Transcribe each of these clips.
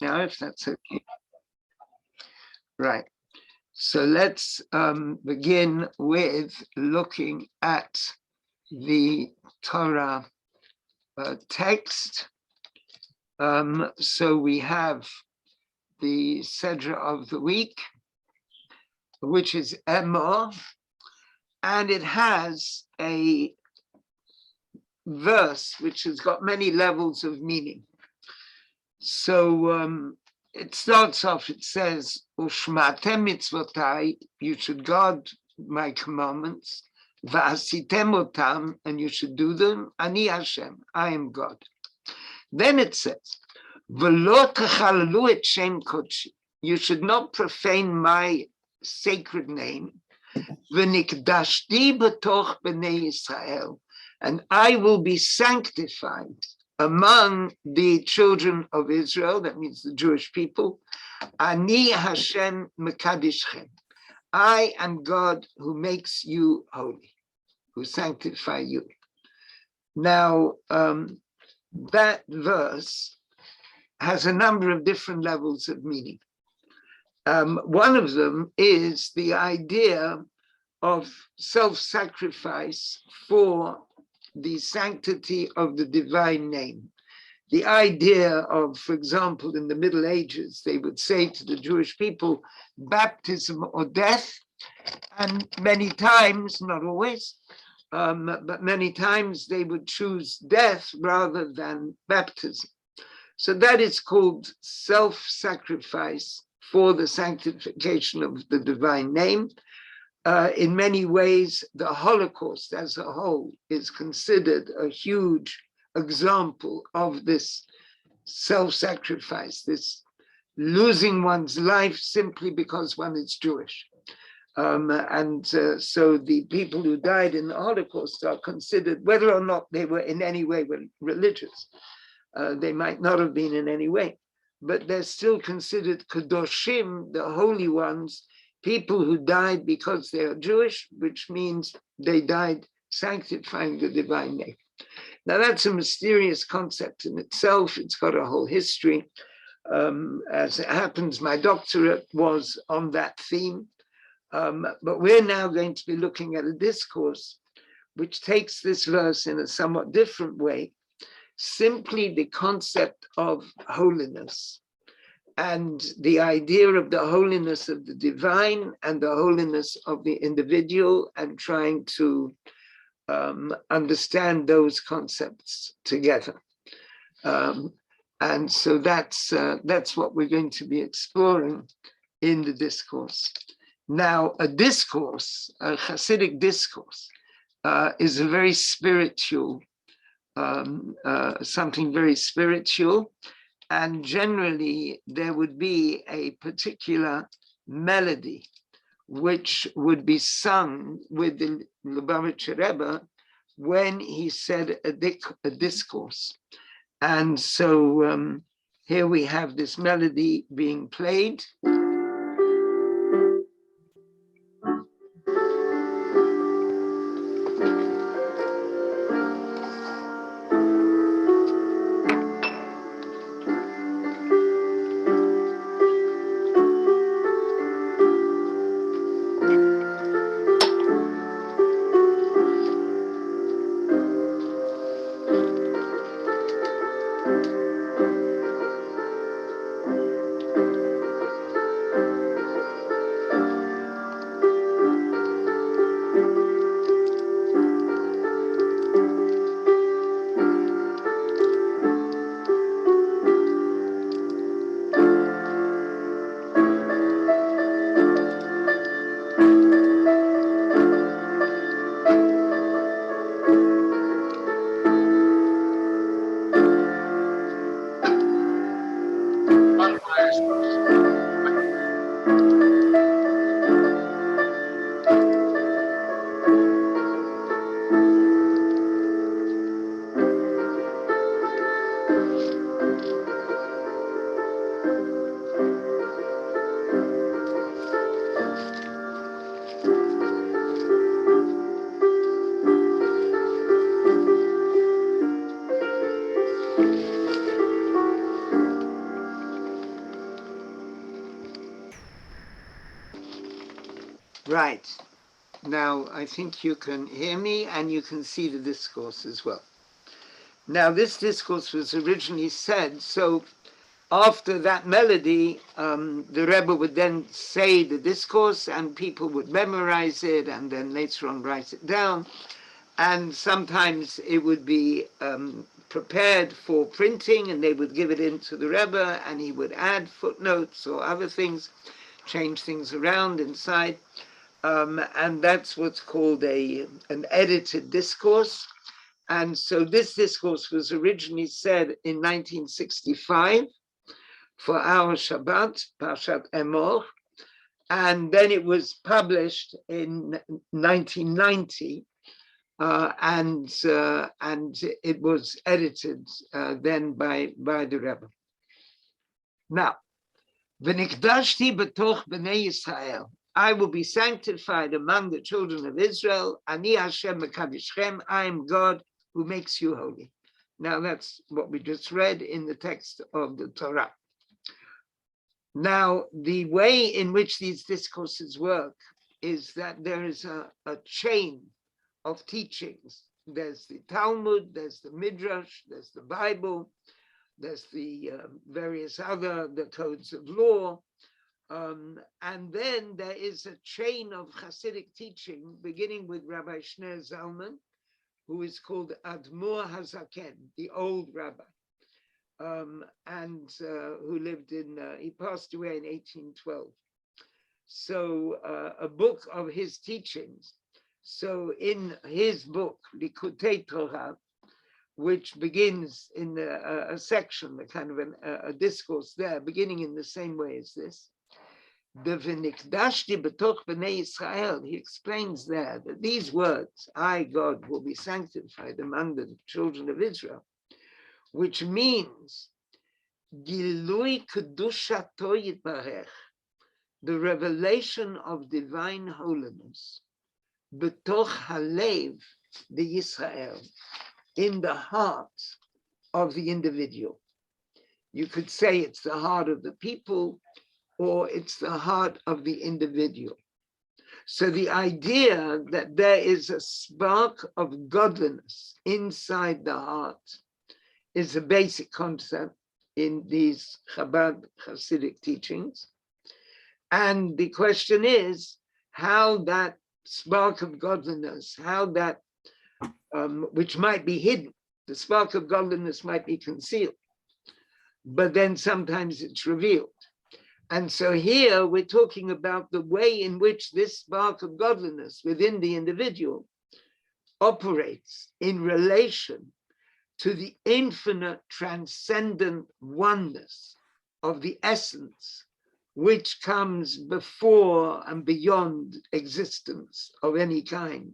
now, if that's okay. Right. So let's begin with looking at the Torah text. So we have the Sedra of the week, which is Emor, and it has a verse which has got many levels of meaning. So it starts off, it says, Ushmatem mitzvotai, you should guard my commandments, va'asitem otam, and you should do them, ani Hashem, I am God. Then it says, V'lo techalalu et shem kodshi, you should not profane my sacred name, v'nikdashti b'toch b'nei Yisrael, and I will be sanctified among the children of Israel, that means the Jewish people. Ani Hashem mekadishchem, I am God who makes you holy, who sanctify you. Now, that verse has a number of different levels of meaning. One of them is the idea of self-sacrifice for the sanctity of the divine name. The idea of, for example, in the Middle Ages, they would say to the Jewish people, baptism or death, and many times, not always, but many times they would choose death rather than baptism. So that is called self-sacrifice for the sanctification of the divine name. In many ways, the Holocaust as a whole is considered a huge example of this self-sacrifice, this losing one's life simply because one is Jewish. So the people who died in the Holocaust are considered, whether or not they were in any way religious, they might not have been in any way, but they're still considered kadoshim, the holy ones, people who died because they are Jewish, which means they died sanctifying the divine name. Now that's a mysterious concept in itself. It's got a whole history. As it happens, my doctorate was on that theme. But we're now going to be looking at a discourse which takes this verse in a somewhat different way, simply the concept of holiness and the idea of the holiness of the divine and the holiness of the individual, and trying to understand those concepts together. And so that's what we're going to be exploring in the discourse. Now, a discourse, a Hasidic discourse, is a very spiritual, something very spiritual. And generally, there would be a particular melody which would be sung with the Lubavitcher Rebbe when he said a discourse. And so here we have this melody being played. Right. Now, I think you can hear me and you can see the discourse as well. Now, this discourse was originally said, so after that melody, the Rebbe would then say the discourse and people would memorize it and then later on write it down. And sometimes it would be prepared for printing and they would give it into the Rebbe and he would add footnotes or other things, change things around inside. And that's what's called an edited discourse. And so this discourse was originally said in 1965 for our Shabbat Parshat Emor, and then it was published in 1990, and it was edited then by the Rebbe. Now, v'nikdashti b'toch b'nei Yisrael. I will be sanctified among the children of Israel. Ani Hashem mekadishchem. I am God who makes you holy. Now that's what we just read in the text of the Torah. Now, the way in which these discourses work is that there is a chain of teachings. There's the Talmud, there's the Midrash, there's the Bible, there's the various other, the codes of law. And then there is a chain of Hasidic teaching, beginning with Rabbi Shneur Zalman, who is called Admor Hazaken, the old rabbi, and who lived he passed away in 1812. So a book of his teachings. So in his book, Likutei Torah, which begins in a section, a kind of a discourse there, beginning in the same way as this, the V'nikdashti b'toch b'nei Yisrael, he explains there that these words, I, God, will be sanctified among the children of Israel, which means Gilui Kedushato Yitbarech, the revelation of divine holiness, b'toch halev the Yisrael, in the heart of the individual. You could say it's the heart of the people, or it's the heart of the individual. So the idea that there is a spark of godliness inside the heart is a basic concept in these Chabad Hasidic teachings. And the question is how that spark of godliness, how that, which might be hidden, the spark of godliness might be concealed, but then sometimes it's revealed. And so here we're talking about the way in which this spark of godliness within the individual operates in relation to the infinite transcendent oneness of the essence which comes before and beyond existence of any kind,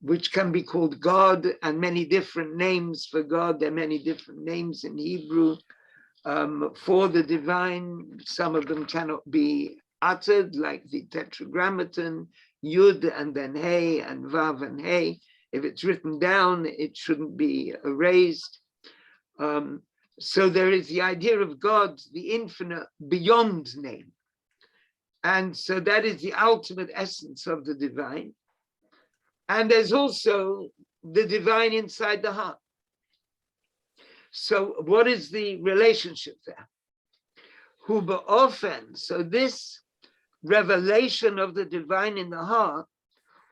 which can be called God, and many different names for God. There are many different names in Hebrew for the divine. Some of them cannot be uttered, like the Tetragrammaton, Yud and then Hey and Vav and Hey. If it's written down, it shouldn't be erased. So there is the idea of God, the infinite beyond name. And so that is the ultimate essence of the divine. And there's also the divine inside the heart. So what is the relationship there? Hu ba'ofen, so this revelation of the divine in the heart,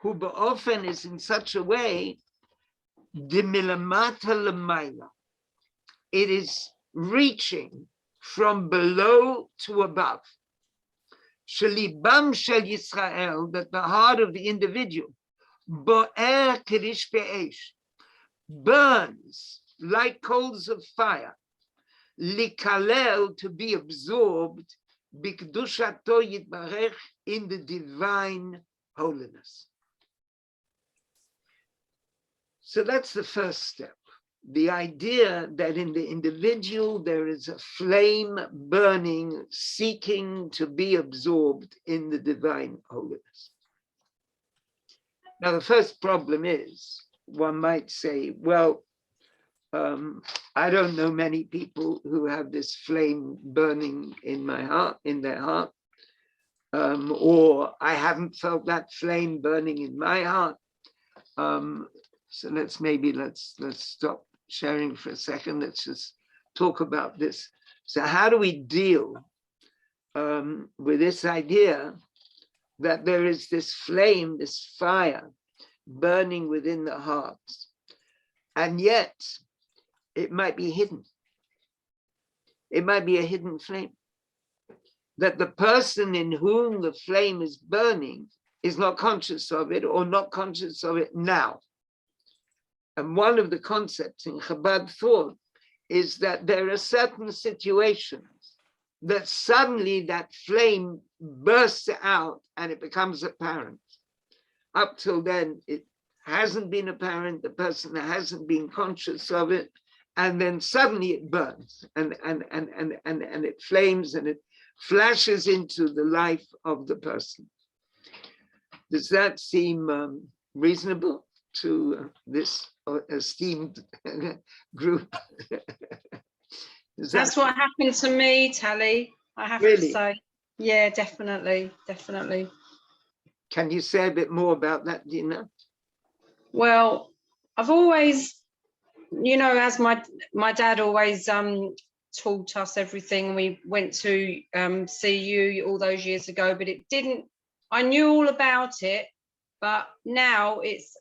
hu ba'ofen is in such a way, de milamata l'mayla. It is reaching from below to above. Shelibam shel Yisrael, that the heart of the individual, bo'er kirish be'esh, burns like coals of fire, likalel, to be absorbed, bikdushato yitbarech, in the divine holiness. So that's the first step. The idea that in the individual there is a flame burning, seeking to be absorbed in the divine holiness. Now, the first problem is, one might say, well, I don't know many people who have this flame burning in their heart. or I haven't felt that flame burning in my heart. So let's stop sharing for a second. Let's just talk about this. So how do we deal with this idea that there is this flame, this fire burning within the hearts, and yet it might be hidden. It might be a hidden flame. That the person in whom the flame is burning is not conscious of it, or not conscious of it now. And one of the concepts in Chabad thought is that there are certain situations that suddenly that flame bursts out and it becomes apparent. Up till then, it hasn't been apparent, the person hasn't been conscious of it, and then suddenly it burns and it flames and it flashes into the life of the person. Does that seem reasonable to this esteemed group? That's what happened to me, Tali, I have to say. Yeah, definitely. Can you say a bit more about that, Dina? Well, I've always, as my dad always taught us everything. We went to see you all those years ago, but I knew all about it, but now it's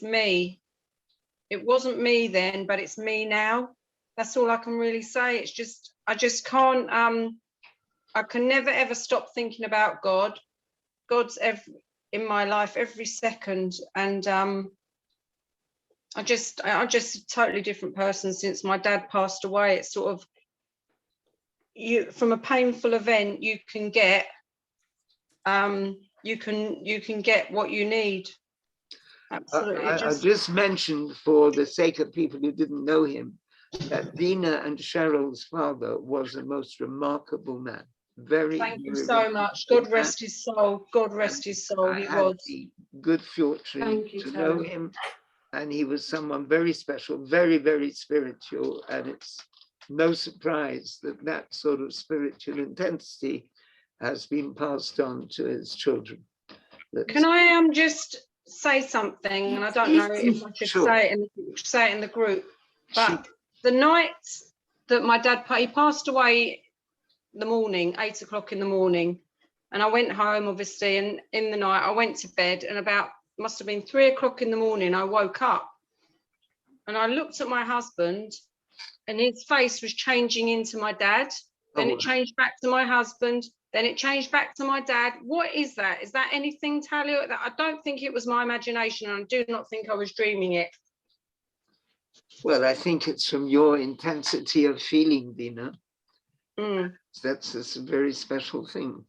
me. It wasn't me then, but it's me now. That's all I can really say. It's just, I just can't, I can never ever stop thinking about God. God's in my life every second. And I'm just a totally different person since my dad passed away. It's sort of, from a painful event, you can get what you need. Absolutely. I just mentioned, for the sake of people who didn't know him, that Dina and Cheryl's father was a most remarkable man. Thank you so much. God rest his soul. God rest his soul. He was the good fortune to know him, and he was someone very special, very, very spiritual, and it's no surprise that that sort of spiritual intensity has been passed on to his children. Can I just say something? And I don't know if I should say it in the group, but the night that my dad passed away, the morning, 8 o'clock in the morning, and I went home, obviously, and in the night I went to bed, and about must have been 3 o'clock in the morning I woke up, and I looked at my husband, and his face was changing into my dad. Then it changed back to my husband. Then it changed back to my dad. What is that? Is that anything, Tali? I don't think it was my imagination, and I do not think I was dreaming it. Well, I think it's from your intensity of feeling, Dina. That's a very special thing.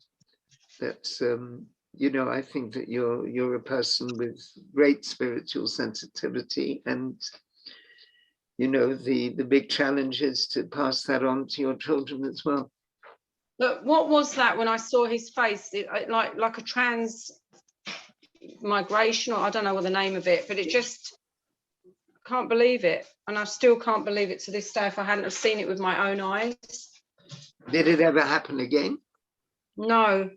That's I think that you're a person with great spiritual sensitivity, and the big challenge is to pass that on to your children as well. Look, what was that when I saw his face? Like a transmigration, or I don't know what the name of it, but it just, can't believe it, and I still can't believe it to this day if I hadn't have seen it with my own eyes. Did it ever happen again? No.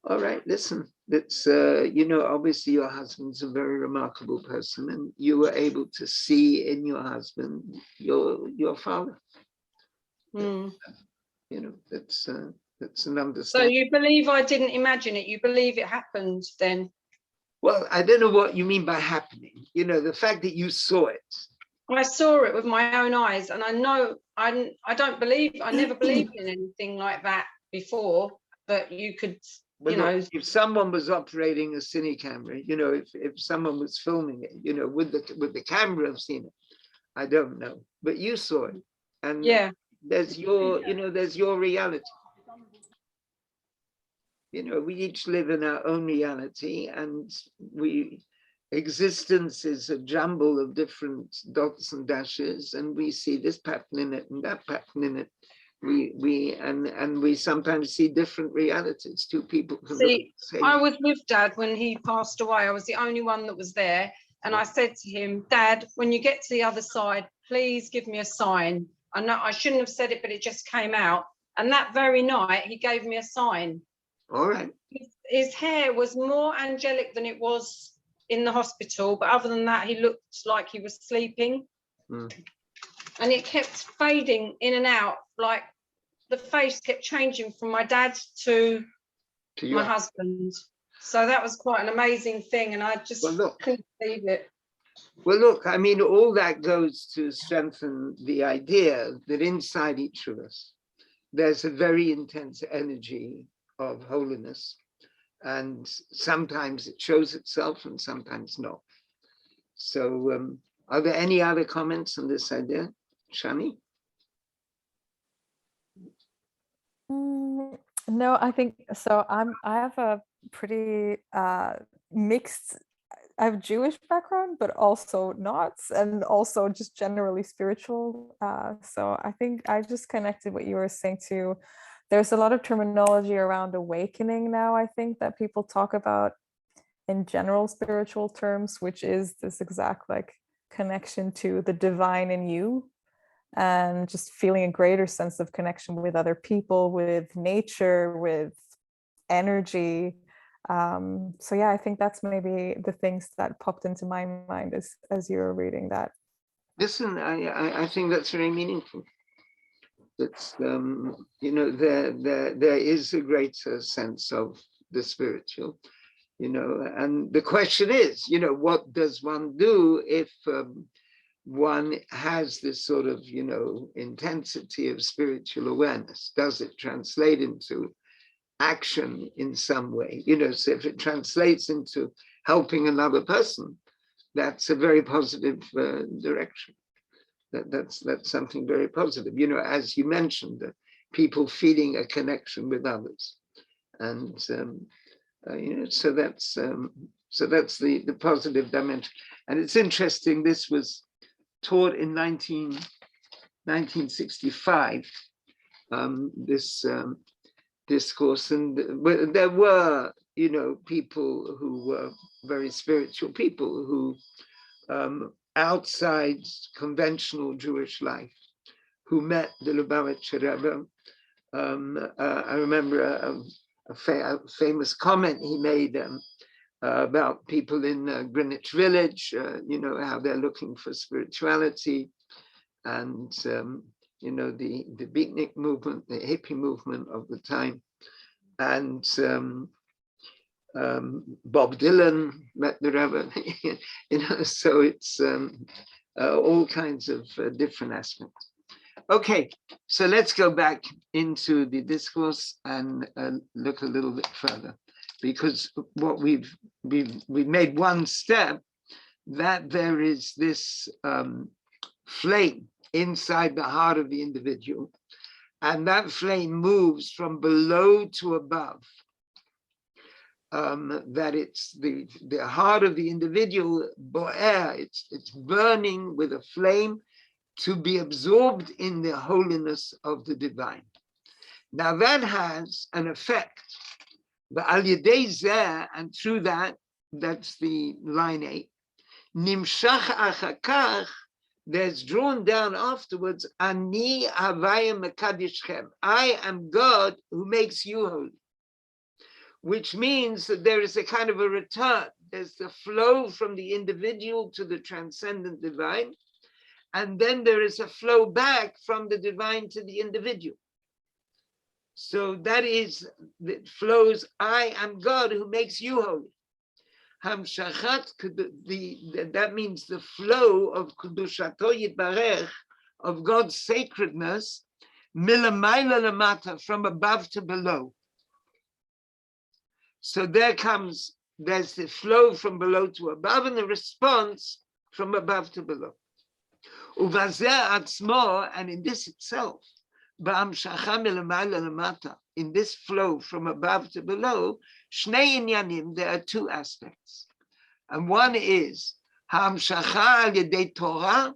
All right, listen, it's obviously your husband's a very remarkable person, and you were able to see in your husband your father. That's an understanding. So you believe I didn't imagine it? You believe it happened then? Well, I don't know what you mean by happening. The fact that you saw it. I saw it with my own eyes, and I know I never believed in anything like that before, but you could, look, if someone was operating a cine camera, if someone was filming it, with the camera of seen it, I don't know, but you saw it, and there's your reality. We each live in our own reality, and existence is a jumble of different dots and dashes, and we see this pattern in it and that pattern in it. We sometimes see different realities. Two people can see. I was with Dad when he passed away. I was the only one that was there, and I said to him, Dad, when you get to the other side, please give me a sign. I know I shouldn't have said it, but it just came out. And that very night, he gave me a sign. All right. His hair was more angelic than it was in the hospital, but other than that, he looked like he was sleeping. And it kept fading in and out, like the face kept changing from my dad to my husband. So that was quite an amazing thing, and I just couldn't believe it. Well, look, I mean, all that goes to strengthen the idea that inside each of us, there's a very intense energy of holiness, and sometimes it shows itself and sometimes not. So are there any other comments on this idea? Shani? No, I think so. I have a pretty mixed, I have Jewish background, but also not, and also just generally spiritual. So I think I just connected what you were saying to. There's a lot of terminology around awakening now, I think, that people talk about in general spiritual terms, which is this exact like connection to the divine in you, and just feeling a greater sense of connection with other people, with nature, with energy. So yeah, I think that's maybe the things that popped into my mind as you were reading that. Listen, I think that's very meaningful. That's you know, there is a greater sense of the spiritual, you know, and the question is, you know, what does one do if one has this sort of, you know, intensity of spiritual awareness? Does it translate into action in some way? You know, so if it translates into helping another person, that's a very positive direction. That's something very positive. You know, as you mentioned, people feeling a connection with others, and you know, so that's the positive dimension. And it's interesting. This was taught in 1965. This discourse, and there were, you know, people who were very spiritual people who outside conventional Jewish life, who met the Lubavitcher Rebbe. I remember a famous comment he made about people in Greenwich Village, you know, how they're looking for spirituality, and you know, the beatnik movement, the hippie movement of the time, and Bob Dylan met the Rebbe, you know, so it's all kinds of different aspects. Okay, so let's go back into the discourse and look a little bit further, because what we've made one step, that there is this flame inside the heart of the individual, and that flame moves from below to above. That it's the heart of the individual, bo'er, it's burning with a flame to be absorbed in the holiness of the divine. Now that has an effect. But al yedei zeh, and through that, that's the line 8. Nimshach achakach, there's drawn down afterwards, ani havaya mekadishchem. I am God who makes you holy. Which means that there is a kind of a return. There's the flow from the individual to the transcendent divine, and then there is a flow back from the divine to the individual. So that is, that flows, I am God who makes you holy. Hamshachat, that means the flow of Kedushato Yitbarech, of God's sacredness, milamayla lamata, from above to below. So there's the flow from below to above, and the response from above to below. Uvazeh atzmo, and in this itself, in this flow from above to below, shnei inyanim, there are two aspects. And one is ha'amshacha al yedei Torah,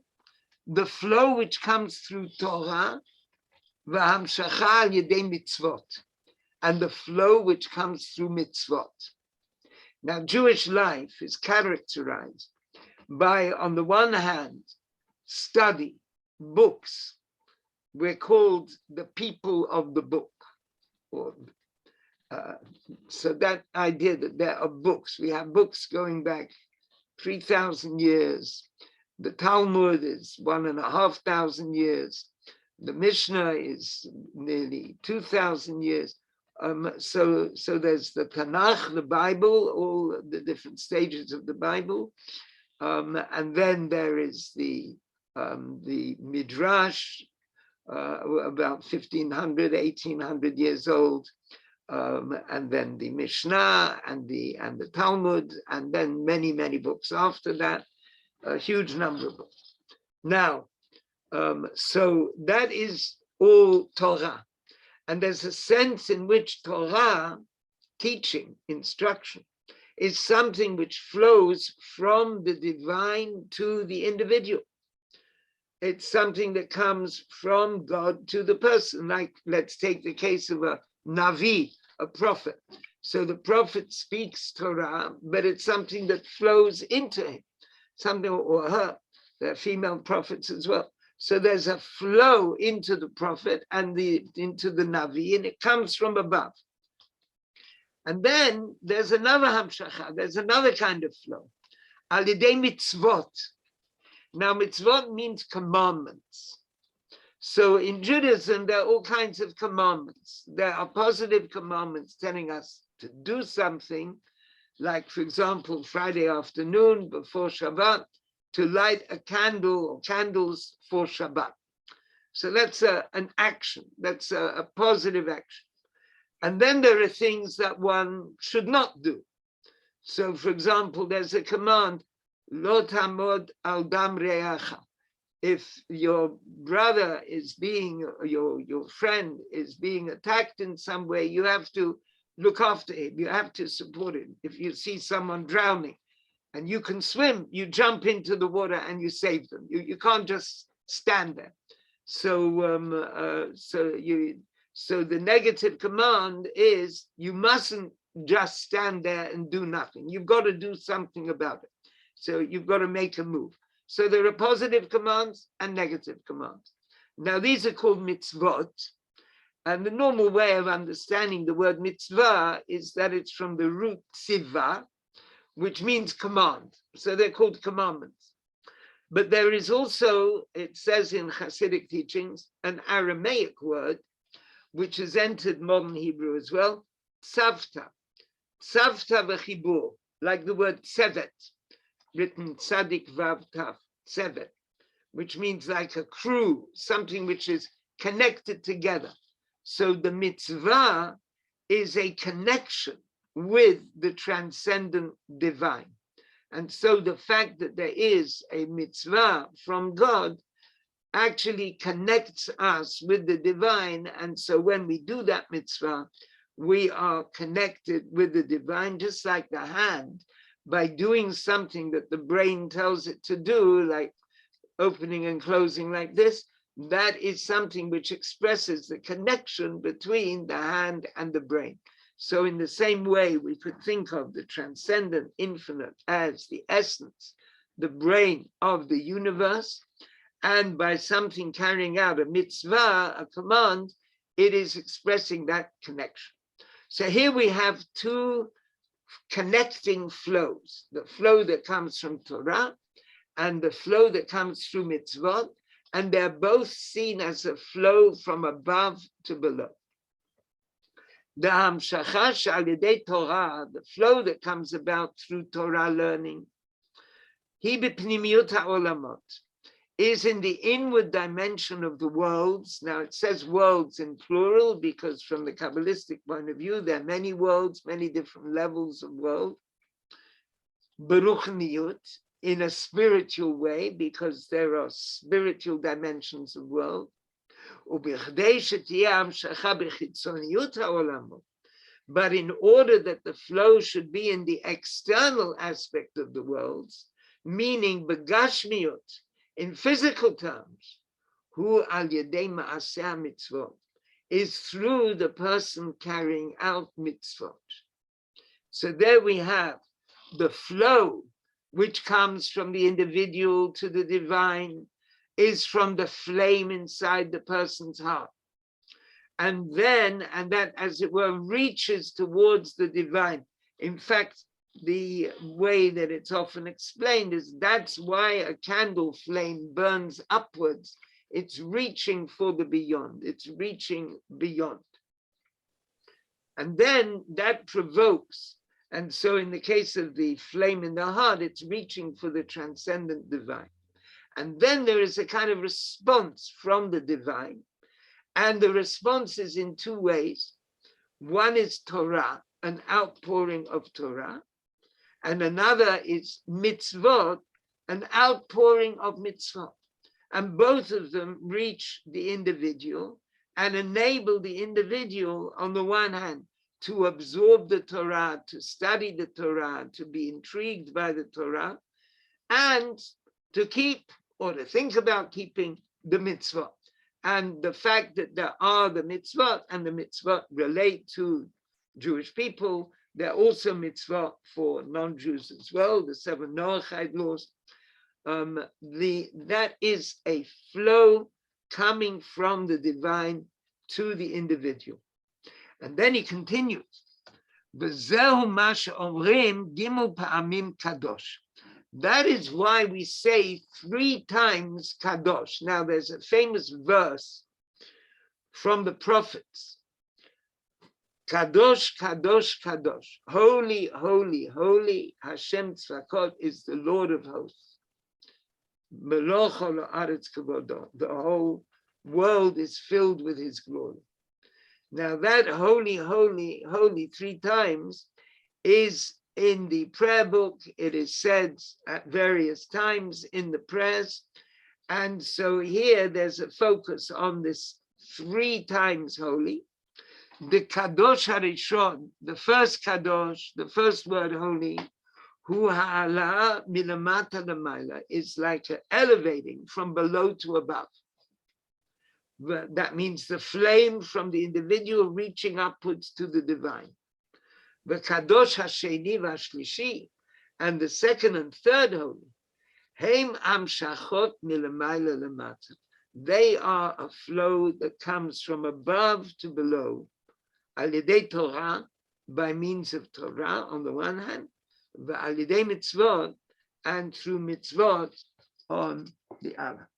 the flow which comes through Torah, v'ha'amshacha al yedei mitzvot, and the flow which comes through mitzvot. Now, Jewish life is characterized by, on the one hand, study, books, we're called the people of the book. Or, so that idea that there are books, we have books going back 3,000 years. The Talmud is 1,500 years. The Mishnah is nearly 2,000 years. So there's the Tanakh, the Bible, all the different stages of the Bible. And then there is the Midrash, about 1,500, 1,800 years old. And then the Mishnah and the Talmud, and then many, many books after that, a huge number of books. Now, so that is all Torah. And there's a sense in which Torah, teaching, instruction, is something which flows from the divine to the individual. It's something that comes from God to the person. Like, let's take the case of a Navi, a prophet. So the prophet speaks Torah, but it's something that flows into him, something or her. There are female prophets as well. So there's a flow into the prophet and into the Navi, and it comes from above. And then there's another hamshacha, there's another kind of flow. Al yedei mitzvot. Now mitzvot means commandments. So in Judaism, there are all kinds of commandments. There are positive commandments telling us to do something, like, for example, Friday afternoon before Shabbat, to light a candle or candles for Shabbat. So that's an action, that's a positive action. And then there are things that one should not do. So, for example, there's a command, Lo tamod al dam re'acha. If your brother is being, your friend is being attacked in some way, you have to look after him, you have to support him. If you see someone drowning and you can swim, you jump into the water and you save them. You can't just stand there. So so the negative command is you mustn't just stand there and do nothing. You've got to do something about it. So you've got to make a move. So there are positive commands and negative commands. Now these are called mitzvot. And the normal way of understanding the word mitzvah is that it's from the root tzivah, which means command. So they're called commandments. But there is also, it says in Hasidic teachings, an Aramaic word, which has entered modern Hebrew as well, tzavta. Tzavta v'chibur, like the word tzevet, written tzadik vav taf, tzevet, which means like a crew, something which is connected together. So the mitzvah is a connection with the transcendent divine. And so the fact that there is a mitzvah from God actually connects us with the divine. And so when we do that mitzvah, we are connected with the divine, just like the hand, by doing something that the brain tells it to do, like opening and closing like this. That is something which expresses the connection between the hand and the brain. So in the same way, we could think of the transcendent infinite as the essence, the brain of the universe. And by something carrying out a mitzvah, a command, it is expressing that connection. So here we have two connecting flows, the flow that comes from Torah and the flow that comes through mitzvot, and they're both seen as a flow from above to below. The hamshacha she'al yedei Torah, the flow that comes about through Torah learning, hi b'pnimiyut ha'olamot, is in the inward dimension of the worlds. Now it says worlds in plural because from the Kabbalistic point of view, there are many worlds, many different levels of world. Beruchniyut, in a spiritual way, because there are spiritual dimensions of world. But in order that the flow should be in the external aspect of the worlds, meaning begashmiyut, in physical terms, hu al yedei ma'aseh mitzvot, is through the person carrying out mitzvot. So there we have the flow which comes from the individual to the divine, is from the flame inside the person's heart. And that, as it were, reaches towards the divine. In fact, the way that it's often explained is that's why a candle flame burns upwards. It's reaching for the beyond. It's reaching beyond. And then that provokes. And so in the case of the flame in the heart, it's reaching for the transcendent divine. And then there is a kind of response from the divine. And the response is in two ways. One is Torah, an outpouring of Torah. And another is Mitzvot, an outpouring of Mitzvot. And both of them reach the individual and enable the individual, on the one hand, to absorb the Torah, to study the Torah, to be intrigued by the Torah, and to keep or to think about keeping the mitzvot. And the fact that there are the mitzvot, and the mitzvot relate to Jewish people, there are also mitzvot for non-Jews as well, the 7 Noachide laws. That is a flow coming from the divine to the individual. And then he continues, that is why we say 3 times Kadosh. Now there's a famous verse from the prophets. Kadosh, Kadosh, Kadosh. Holy, holy, holy. Hashem Tzvakot is the Lord of hosts. The whole world is filled with his glory. Now that holy, holy, holy 3 times is in the prayer book. It is said at various times in the prayers. And so here there's a focus on this 3 times holy. The Kadosh Harishon, the first Kadosh, the first word holy, Hu ha'ala milamata l'mayla, is like elevating from below to above. That means the flame from the individual reaching upwards to the divine. The Kadosh Hasheni v'Hashlishi, and the second and third holy, Heim amshachot milamayla lemata. They are a flow that comes from above to below, al yedei Torah, by means of Torah on the one hand, v'al yedei mitzvot, and through mitzvot on the other.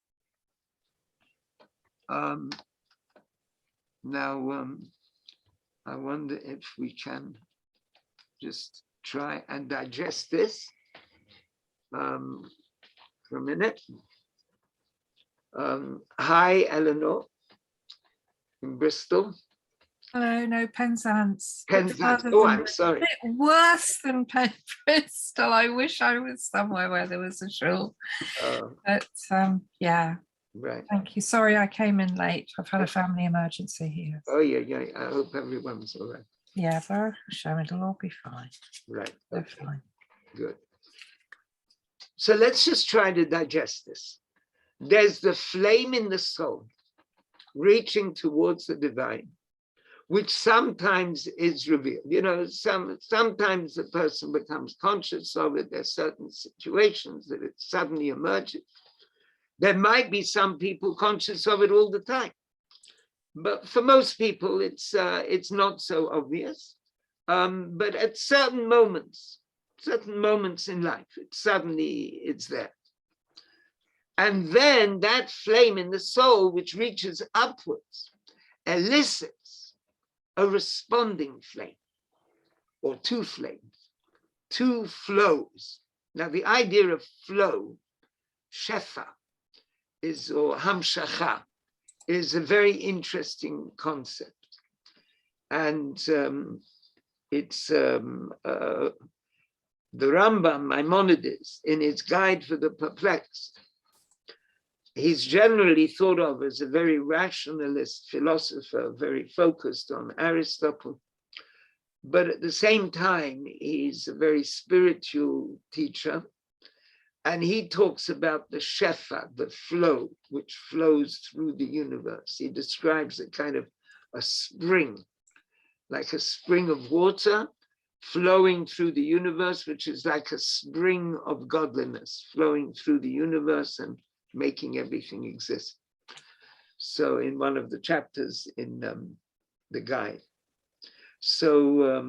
Now, I wonder if we can just try and digest this for a minute. Hi, Eleanor, in Bristol. Hello, no, Penzance. Penzance. Oh, I'm sorry. Worse than Bristol. I wish I was somewhere where there was a shul. But yeah. Right. Thank you. Sorry, I came in late. I've had a family emergency here. Oh yeah. I hope everyone's all right. Yeah, Baruch Hashem, it'll all be fine. Right. They're fine. Good. So let's just try to digest this. There's the flame in the soul reaching towards the divine, which sometimes is revealed. You know, sometimes the person becomes conscious of it. There's certain situations that it suddenly emerges. There might be some people conscious of it all the time, but for most people, it's not so obvious. But at certain moments in life, it's there. And then that flame in the soul, which reaches upwards, elicits a responding flame, or 2 flames, 2 flows. Now, the idea of flow, shefa, or hamshacha, is a very interesting concept. And it's the Rambam, Maimonides, in his Guide for the Perplexed, he's generally thought of as a very rationalist philosopher, very focused on Aristotle. But at the same time, he's a very spiritual teacher. And he talks about the shefa, the flow, which flows through the universe. He describes a kind of a spring, like a spring of water flowing through the universe, which is like a spring of godliness flowing through the universe and making everything exist. So in one of the chapters in the guide. So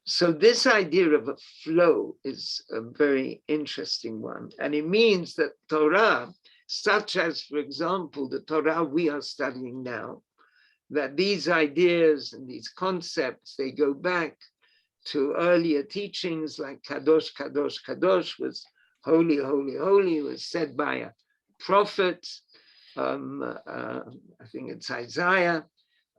so this idea of a flow is a very interesting one. And it means that Torah, such as, for example, the Torah we are studying now, that these ideas and these concepts, they go back to earlier teachings like Kadosh, Kadosh, Kadosh was holy, holy, holy, was said by a prophet. I think it's Isaiah,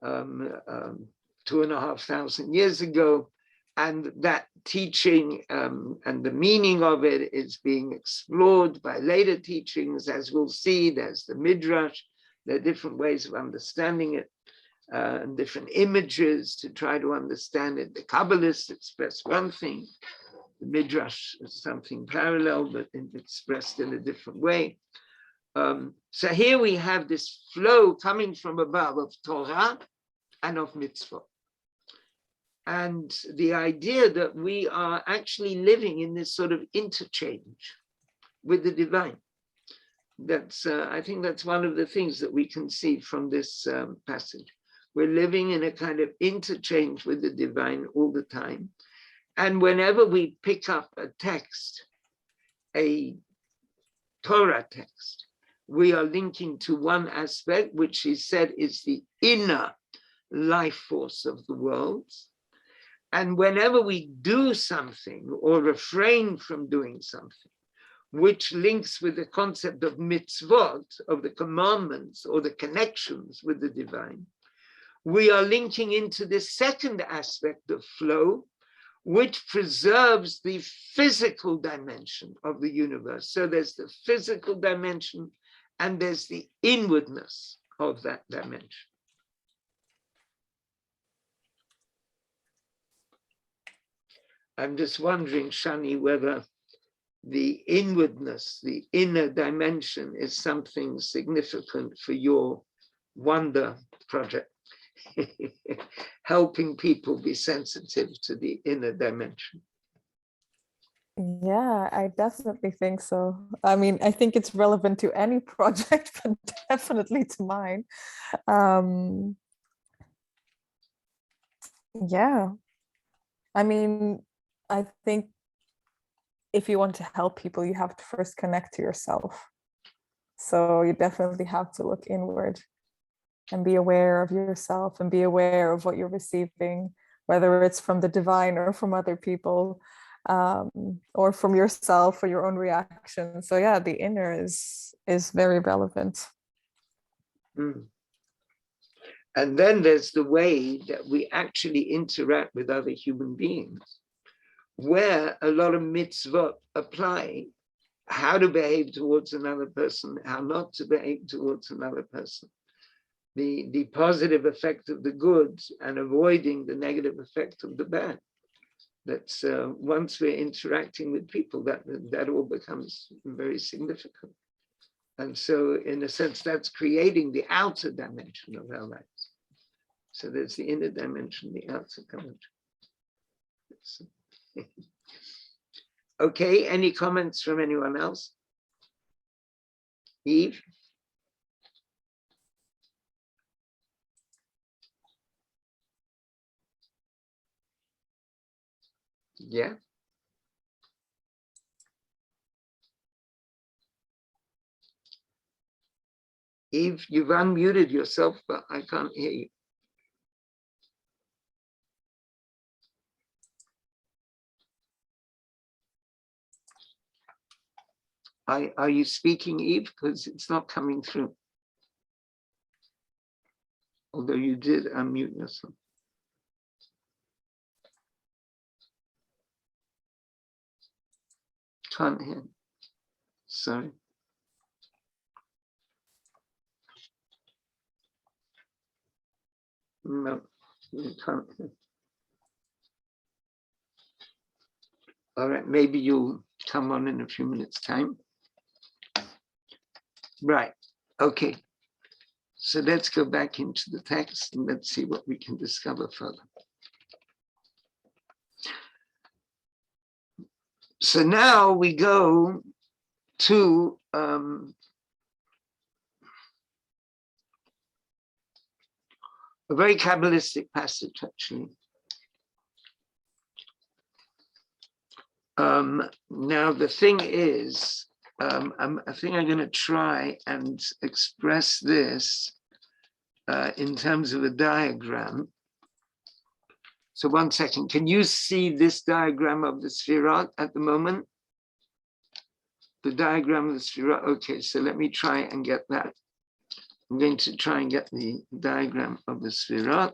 2,500 years ago. And that teaching and the meaning of it is being explored by later teachings. As we'll see, there's the Midrash, there are different ways of understanding it, and different images to try to understand it. The Kabbalists express one thing, the Midrash is something parallel, but expressed in a different way. So here we have this flow coming from above of Torah and of Mitzvot. And the idea that we are actually living in this sort of interchange with the divine. That's, I think that's one of the things that we can see from this passage. We're living in a kind of interchange with the divine all the time. And whenever we pick up a text, a Torah text, we are linking to one aspect, which is said is the inner life force of the world. And whenever we do something or refrain from doing something, which links with the concept of mitzvot, of the commandments or the connections with the divine, we are linking into this second aspect of flow, which preserves the physical dimension of the universe. So there's the physical dimension and there's the inwardness of that dimension. I'm just wondering, Shani, whether the inwardness, the inner dimension is something significant for your wonder project, helping people be sensitive to the inner dimension. Yeah, I definitely think so. I mean, I think it's relevant to any project, but definitely to mine. Yeah, I mean, I think if you want to help people, you have to first connect to yourself. So you definitely have to look inward and be aware of yourself and be aware of what you're receiving, whether it's from the divine or from other people, or from yourself or your own reaction. So yeah, the inner is very relevant. Mm. And then there's the way that we actually interact with other human beings, where a lot of mitzvot apply, how to behave towards another person, how not to behave towards another person, the positive effect of the good and avoiding the negative effect of the bad. That's once we're interacting with people, that all becomes very significant. And so in a sense, that's creating the outer dimension of our lives. So there's the inner dimension, the outer dimension. Okay, any comments from anyone else? Eve? Yeah. Eve, you've unmuted yourself, but I can't hear you. Are you speaking, Eve? Because it's not coming through. Although you did unmute yourself. Can't hear. Sorry. No, you can't hear. All right, maybe you'll come on in a few minutes' time. Right, okay. So let's go back into the text and let's see what we can discover further. So now we go to a very Kabbalistic passage, actually. Now, the thing is, I think I'm going to try and express this in terms of a diagram. So 1 second, can you see this diagram of the Syrah at the moment? The diagram of the Syrah. Okay, so let me try and get that. I'm going to try and get the diagram of the Syrah.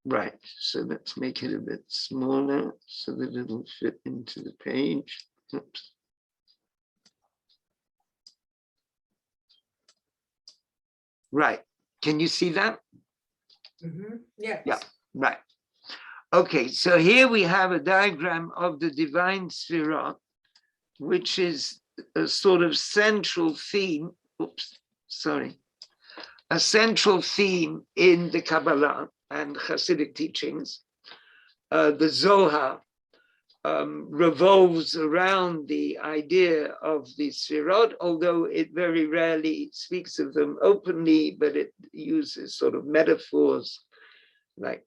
Right, so let's make it a bit smaller so that it'll fit into the page. Oops. Right, can you see that? Mm-hmm. Yes. Yeah, right. Okay, so here we have a diagram of the divine Syrah, which is a sort of central theme, a central theme in the Kabbalah and Hasidic teachings. The Zohar revolves around the idea of the Sfirot, although it very rarely speaks of them openly, but it uses sort of metaphors like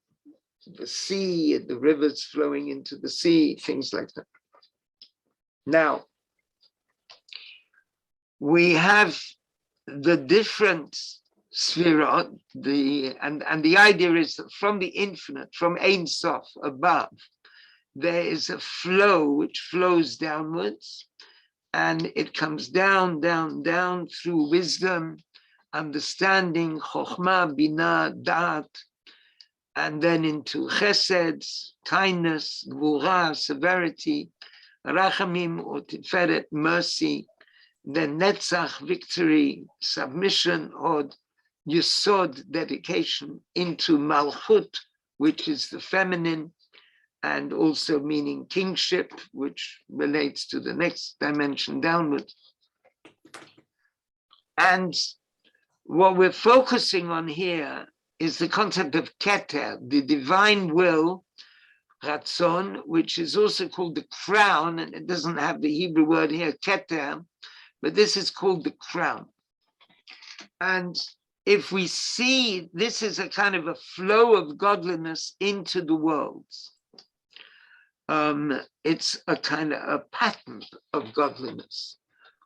the sea and the rivers flowing into the sea, things like that. Now, we have the different Sfirot, and the idea is that from the infinite, from Ein Sof, above, there is a flow which flows downwards, and it comes down, down, down through wisdom, understanding, chokhmah, binah, da'at, and then into chesed, kindness, gvura, severity, rachamim or tiferet, mercy, then netzach, victory, submission, or yesod, dedication, into malchut, which is the feminine, and also meaning kingship, which relates to the next dimension downward. And what we're focusing on here is the concept of keter, the divine will, ratzon, which is also called the crown, and it doesn't have the Hebrew word here, keter, but this is called the crown. And if we see this is a kind of a flow of godliness into the worlds, it's a kind of a pattern of godliness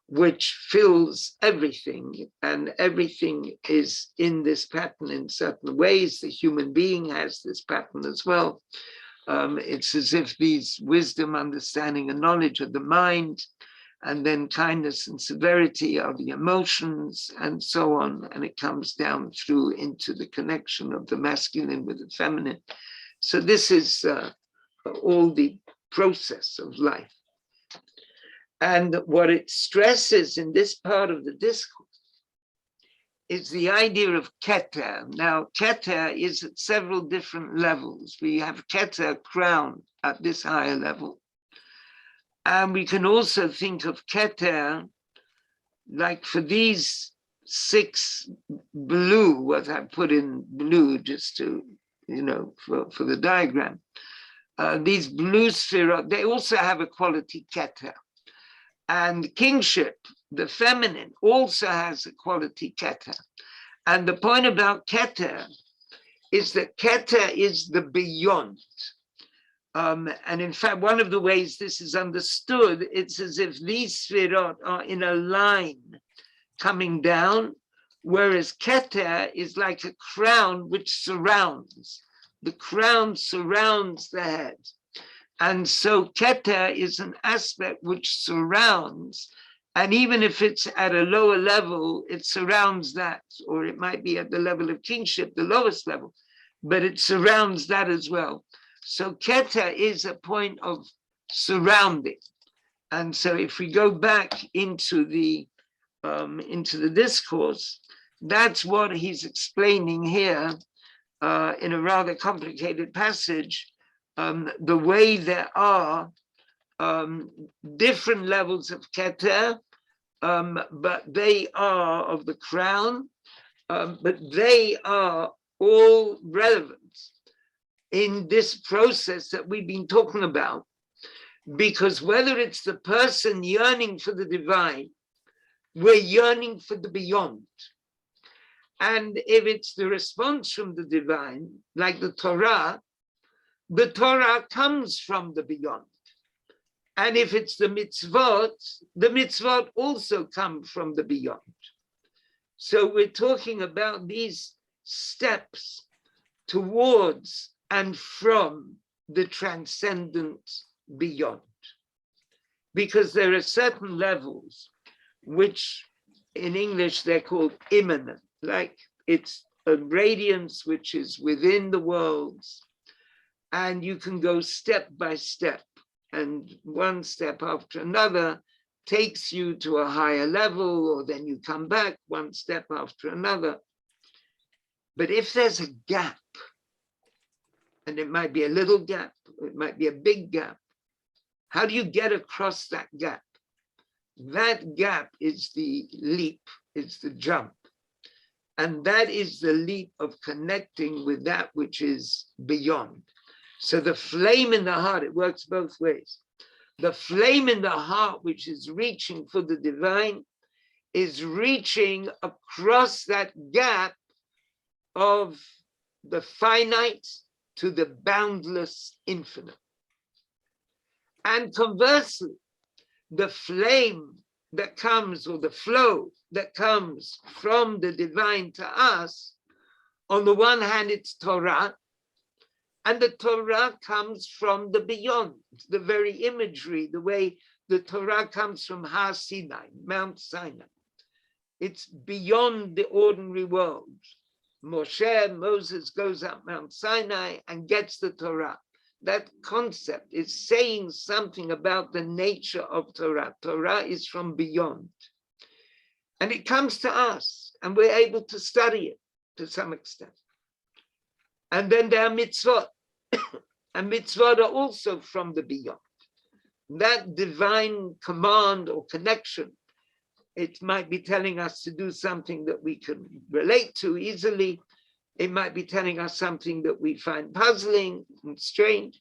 which fills everything, and everything is in this pattern in certain ways. The human being has this pattern as well. It's as if these wisdom, understanding, and knowledge of the mind, and then kindness and severity are the emotions, and so on. And it comes down through into the connection of the masculine with the feminine. So this is all the process of life. And what it stresses in this part of the discourse is the idea of keter. Now, keter is at several different levels. We have keter, crown, at this higher level. And we can also think of keter, like for these 6 blue, what I put in blue just to, for the diagram. These blue spheres, they also have a quality keter. And kingship, the feminine, also has a quality keter. And the point about keter is that keter is the beyond. And in fact, one of the ways this is understood, it's as if these spherot are in a line coming down, whereas keter is like a crown which surrounds. The crown surrounds the head. And so keter is an aspect which surrounds, and even if it's at a lower level, it surrounds that, or it might be at the level of kingship, the lowest level, but it surrounds that as well. So keter is a point of surrounding. And so if we go back into the discourse, that's what he's explaining here in a rather complicated passage. The way there are different levels of keter, but they are of the crown, but they are all relevant in this process that we've been talking about. Because whether it's the person yearning for the divine, we're yearning for the beyond. And if it's the response from the divine, like the Torah comes from the beyond. And if it's the mitzvot also come from the beyond. So we're talking about these steps towards and from the transcendent beyond. Because there are certain levels which in English they're called immanent, like it's a radiance which is within the worlds, and you can go step by step, and one step after another takes you to a higher level, or then you come back one step after another. But if there's a gap, and it might be a little gap, it might be a big gap, how do you get across that gap? That gap is the leap, it's the jump. And that is the leap of connecting with that which is beyond. So the flame in the heart, it works both ways. The flame in the heart, which is reaching for the divine, is reaching across that gap of the finite to the boundless infinite. And conversely, the flame that comes, or the flow that comes from the divine to us, on the one hand, it's Torah, and the Torah comes from the beyond, the very imagery, the way the Torah comes from Har Sinai, Mount Sinai. It's beyond the ordinary world. Moses goes up Mount Sinai and gets the Torah. That concept is saying something about the nature of Torah. Torah is from beyond. And it comes to us, and we're able to study it to some extent. And then there are mitzvot, and mitzvot are also from the beyond. That divine command or connection, it might be telling us to do something that we can relate to easily. It might be telling us something that we find puzzling and strange.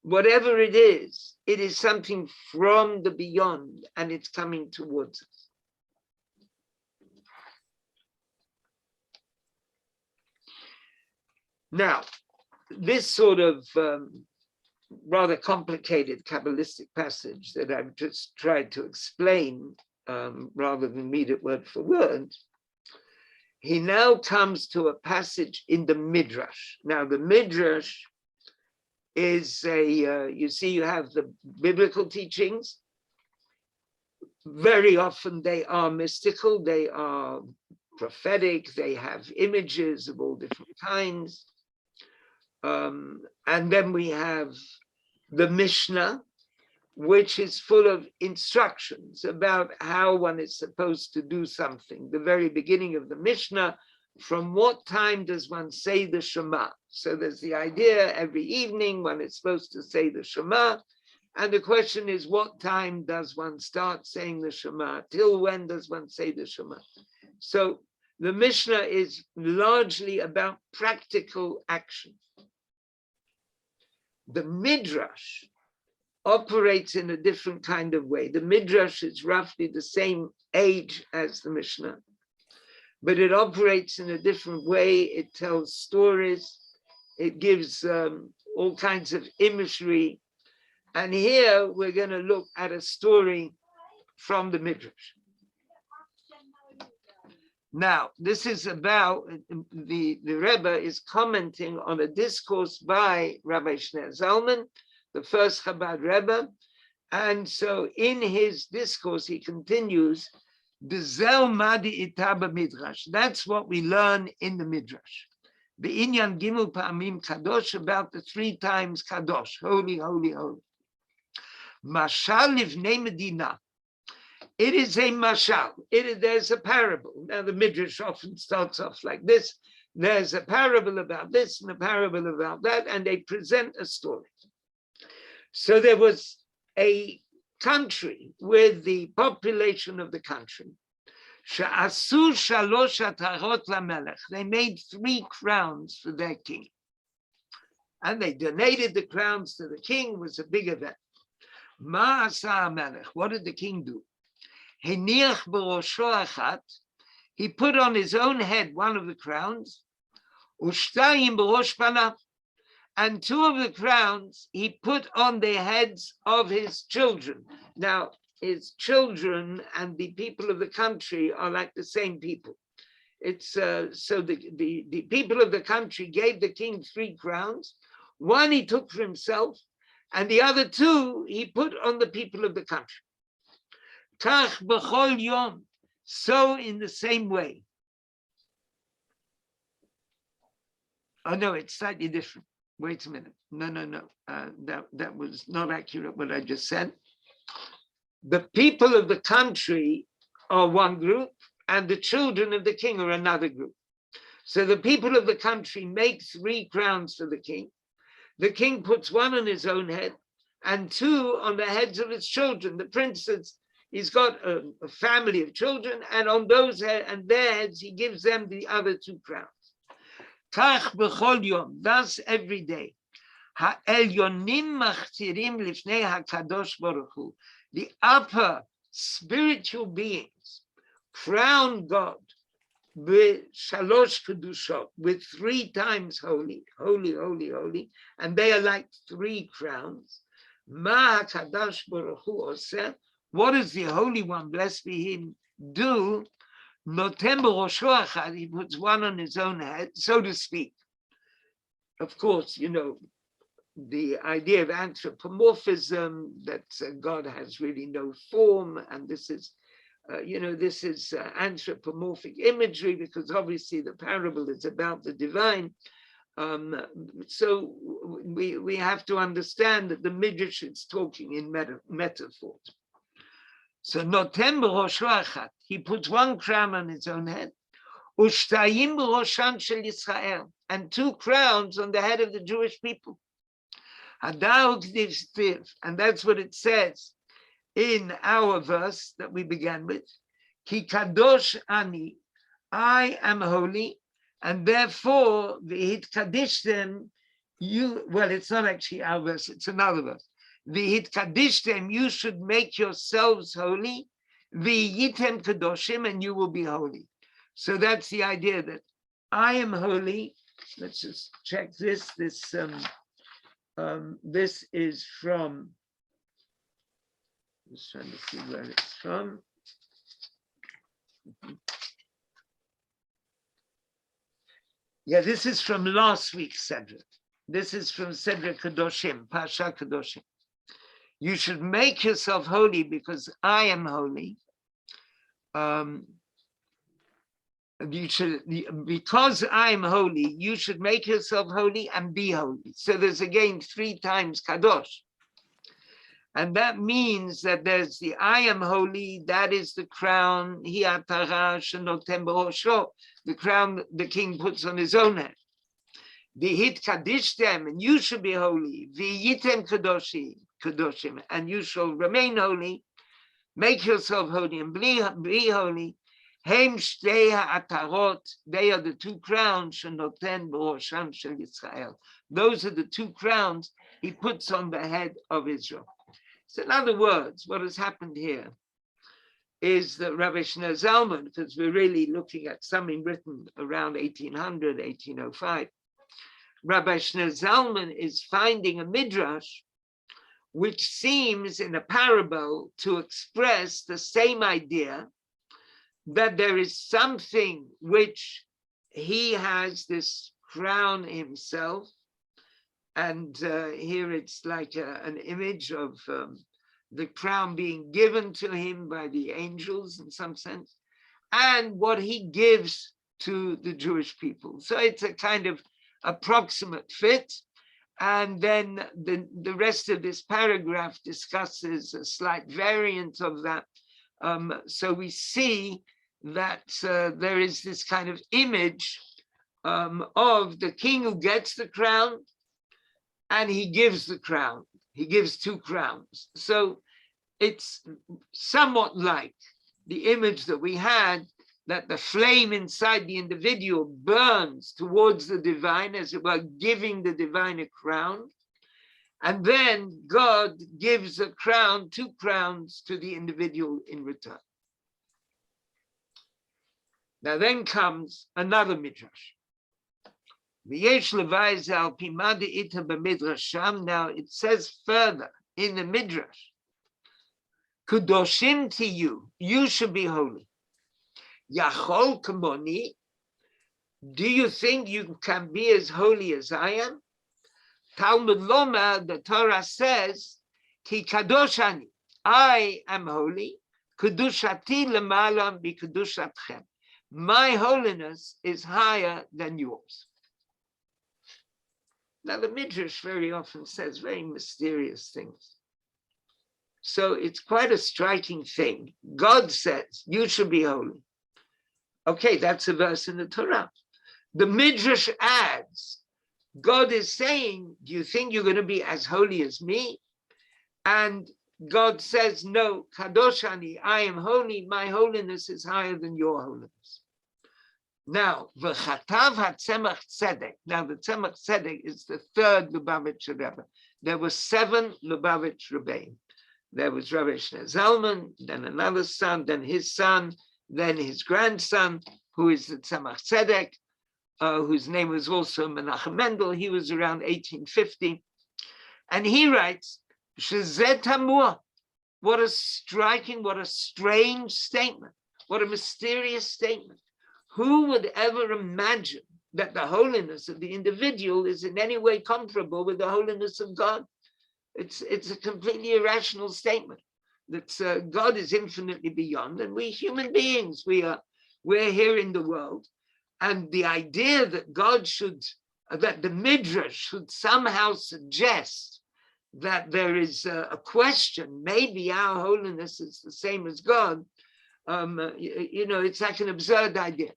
Whatever it is something from the beyond, and it's coming towards us. Now, this sort of rather complicated Kabbalistic passage that I've just tried to explain rather than read it word for word, he now comes to a passage in the Midrash. Now, the Midrash is you see, you have the biblical teachings. Very often they are mystical, they are prophetic, they have images of all different kinds. And then we have the Mishnah, which is full of instructions about how one is supposed to do something. The very beginning of the Mishnah, from what time does one say the Shema? So there's the idea every evening one is supposed to say the Shema. And the question is, what time does one start saying the Shema? Till when does one say the Shema? So the Mishnah is largely about practical action. The Midrash operates in a different kind of way. The Midrash is roughly the same age as the Mishnah, but it operates in a different way. It tells stories. It gives all kinds of imagery. And here we're going to look at a story from the Midrash. Now, this is about, the Rebbe is commenting on a discourse by Rabbi Shneur Zalman, the first Chabad Rebbe. And so in his discourse, he continues, B'zel madi itaba midrash. That's what we learn in the Midrash. Be'inyan gimel pa'amim kadosh, about the 3 times kadosh, holy, holy, holy. Mashal livnei medina. It is a mashal. There's a parable. Now the Midrash often starts off like this. There's a parable about this and a parable about that, and they present a story. So there was a country with the population of the country. She'asu shalosh atarot lamelech. They made 3 crowns for their king. And they donated the crowns to the king. It was a big event. What did the king do? He put on his own head one of the crowns, and two of the crowns he put on the heads of his children. Now, his children and the people of the country are like the same people. It's so the people of the country gave the king 3 crowns. One he took for himself, and the other 2 he put on the people of the country. Kach b'chol yom, so in the same way. Oh no, it's slightly different. Wait a minute. No. That was not accurate what I just said. The people of the country are one group, and the children of the king are another group. So the people of the country make 3 crowns for the king. The king puts 1 on his own head and 2 on the heads of his children. The princes, he's got a family of children, and on those heads and their heads, he gives them the other 2 crowns. Kach b'chol yom, thus every day. Ha'elyonim machtirim lifnei hakadosh baruch hu. The upper spiritual beings crown God with shalosh kedushot, with 3 times holy, holy, holy, holy, and they are like 3 crowns. Ma hakadosh baruch hu oseh. What does the Holy One, blessed be Him, do? Notem b'rosho echad, he puts 1 on his own head, so to speak. Of course, you know, the idea of anthropomorphism, that God has really no form, and this is, this is anthropomorphic imagery, because obviously the parable is about the divine. So we have to understand that the Midrash is talking in metaphors. So notem b'rosho echad, he puts 1 crown on his own head, ushtayim b'roshan shel Yisrael, and 2 crowns on the head of the Jewish people. And that's what it says in our verse that we began with. Ki kadosh ani, I am holy, and therefore v'hit kadishtem, well, it's not actually our verse, it's another verse. V'hit kadishtem, you should make yourselves holy, v'yitem kadoshim, and you will be holy. So that's the idea that I am holy. Let's just check this. This is from, just trying to see where it's from. Yeah, this is from last week's Sedra. This is from Sedra Kadoshim, Pasha Kadoshim. You should make yourself holy because I am holy. Because I am holy, you should make yourself holy and be holy. So there's again 3 times kadosh. And that means that there's the I am holy, that is the crown, the crown the king puts on his own head. V'hit kadishtem, and you should be holy. V'yitem kadoshim, and you shall remain holy. Make yourself holy and be holy. Hem shtei ha'atarot, they are the 2 crowns, shenoten b'rosham shel Yisrael. Those are the 2 crowns he puts on the head of Israel. So in other words, what has happened here is that Rabbi Shneur Zalman, because we're really looking at something written around 1800, 1805, Rabbi Shneur Zalman is finding a Midrash which seems in a parable to express the same idea, that there is something which he has this crown himself, and here it's like an image of the crown being given to him by the angels in some sense, and what he gives to the Jewish people. So it's a kind of approximate fit. And then the rest of this paragraph discusses a slight variant of that. So we see that there is this kind of image of the king who gets the crown, and he gives the crown. He gives 2 crowns. So it's somewhat like the image that we had, that the flame inside the individual burns towards the divine, as it were, giving the divine a crown. And then God gives a crown, 2 crowns to the individual in return. Now then comes another Midrash. Now it says further in the Midrash, Kudoshim to you should be holy. Yachol kamoni, do you think you can be as holy as I am? Talmud Loma, the Torah says, Ki kadoshani, I am holy, Kudushati lemala mi kudushatchem. My holiness is higher than yours. Now the Midrash very often says very mysterious things. So it's quite a striking thing. God says, you should be holy. Okay, that's a verse in the Torah. The Midrash adds, God is saying, do you think you're going to be as holy as me? And God says, no, Kadoshani, I am holy. My holiness is higher than your holiness. Now, v'chatav hatzemach tzedek. Now, the tzemach tzedek is the 3rd Lubavitcher Rebbe. There were 7 Lubavitch Rebbeim. There was Rabbi Shneur Zalman, then another son, then his son, then his grandson, who is the tzemach tzedek, whose name was also Menachem Mendel. He was around 1850. And he writes, Shezet Hamur. What a striking, what a strange statement. What a mysterious statement. Who would ever imagine that the holiness of the individual is in any way comparable with the holiness of God? It's a completely irrational statement. That God is infinitely beyond, and we human beings, we're here in the world, and the idea that God should, that the Midrash should somehow suggest that there is a question, maybe our holiness is the same as God. It's like an absurd idea.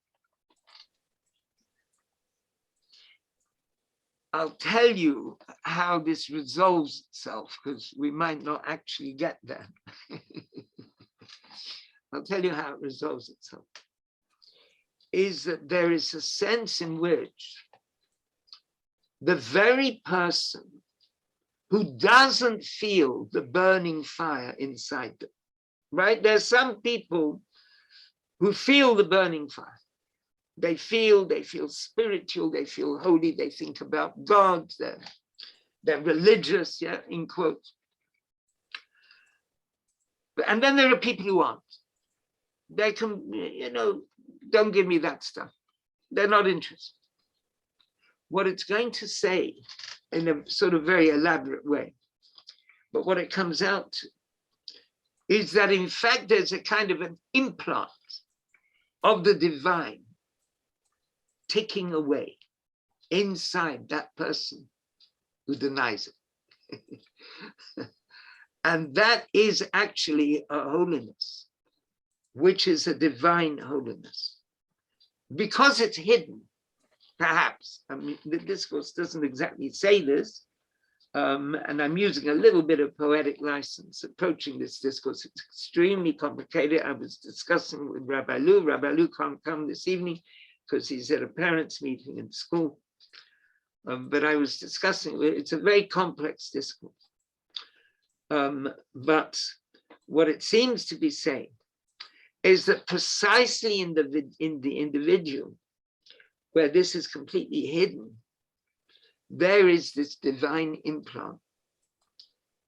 I'll tell you how this resolves itself, because we might not actually get there. I'll tell you how it resolves itself. Is that there is a sense in which the very person who doesn't feel the burning fire inside them, right? There's some people who feel the burning fire. They feel spiritual, they feel holy, they think about God, they're religious, yeah, in quotes. And then there are people who aren't. They can, don't give me that stuff. They're not interested. What it's going to say in a sort of very elaborate way, but what it comes out to is that in fact there's a kind of an implant of the divine ticking away inside that person who denies it. And that is actually a holiness, which is a divine holiness. Because it's hidden, perhaps. I mean, the discourse doesn't exactly say this, and I'm using a little bit of poetic license approaching this discourse. It's extremely complicated. I was discussing with Rabbi Lou. Rabbi Lou can't come this evening because he's at a parents' meeting in school. But I was discussing, it's a very complex discourse. But what it seems to be saying is that precisely in the individual, where this is completely hidden, there is this divine implant,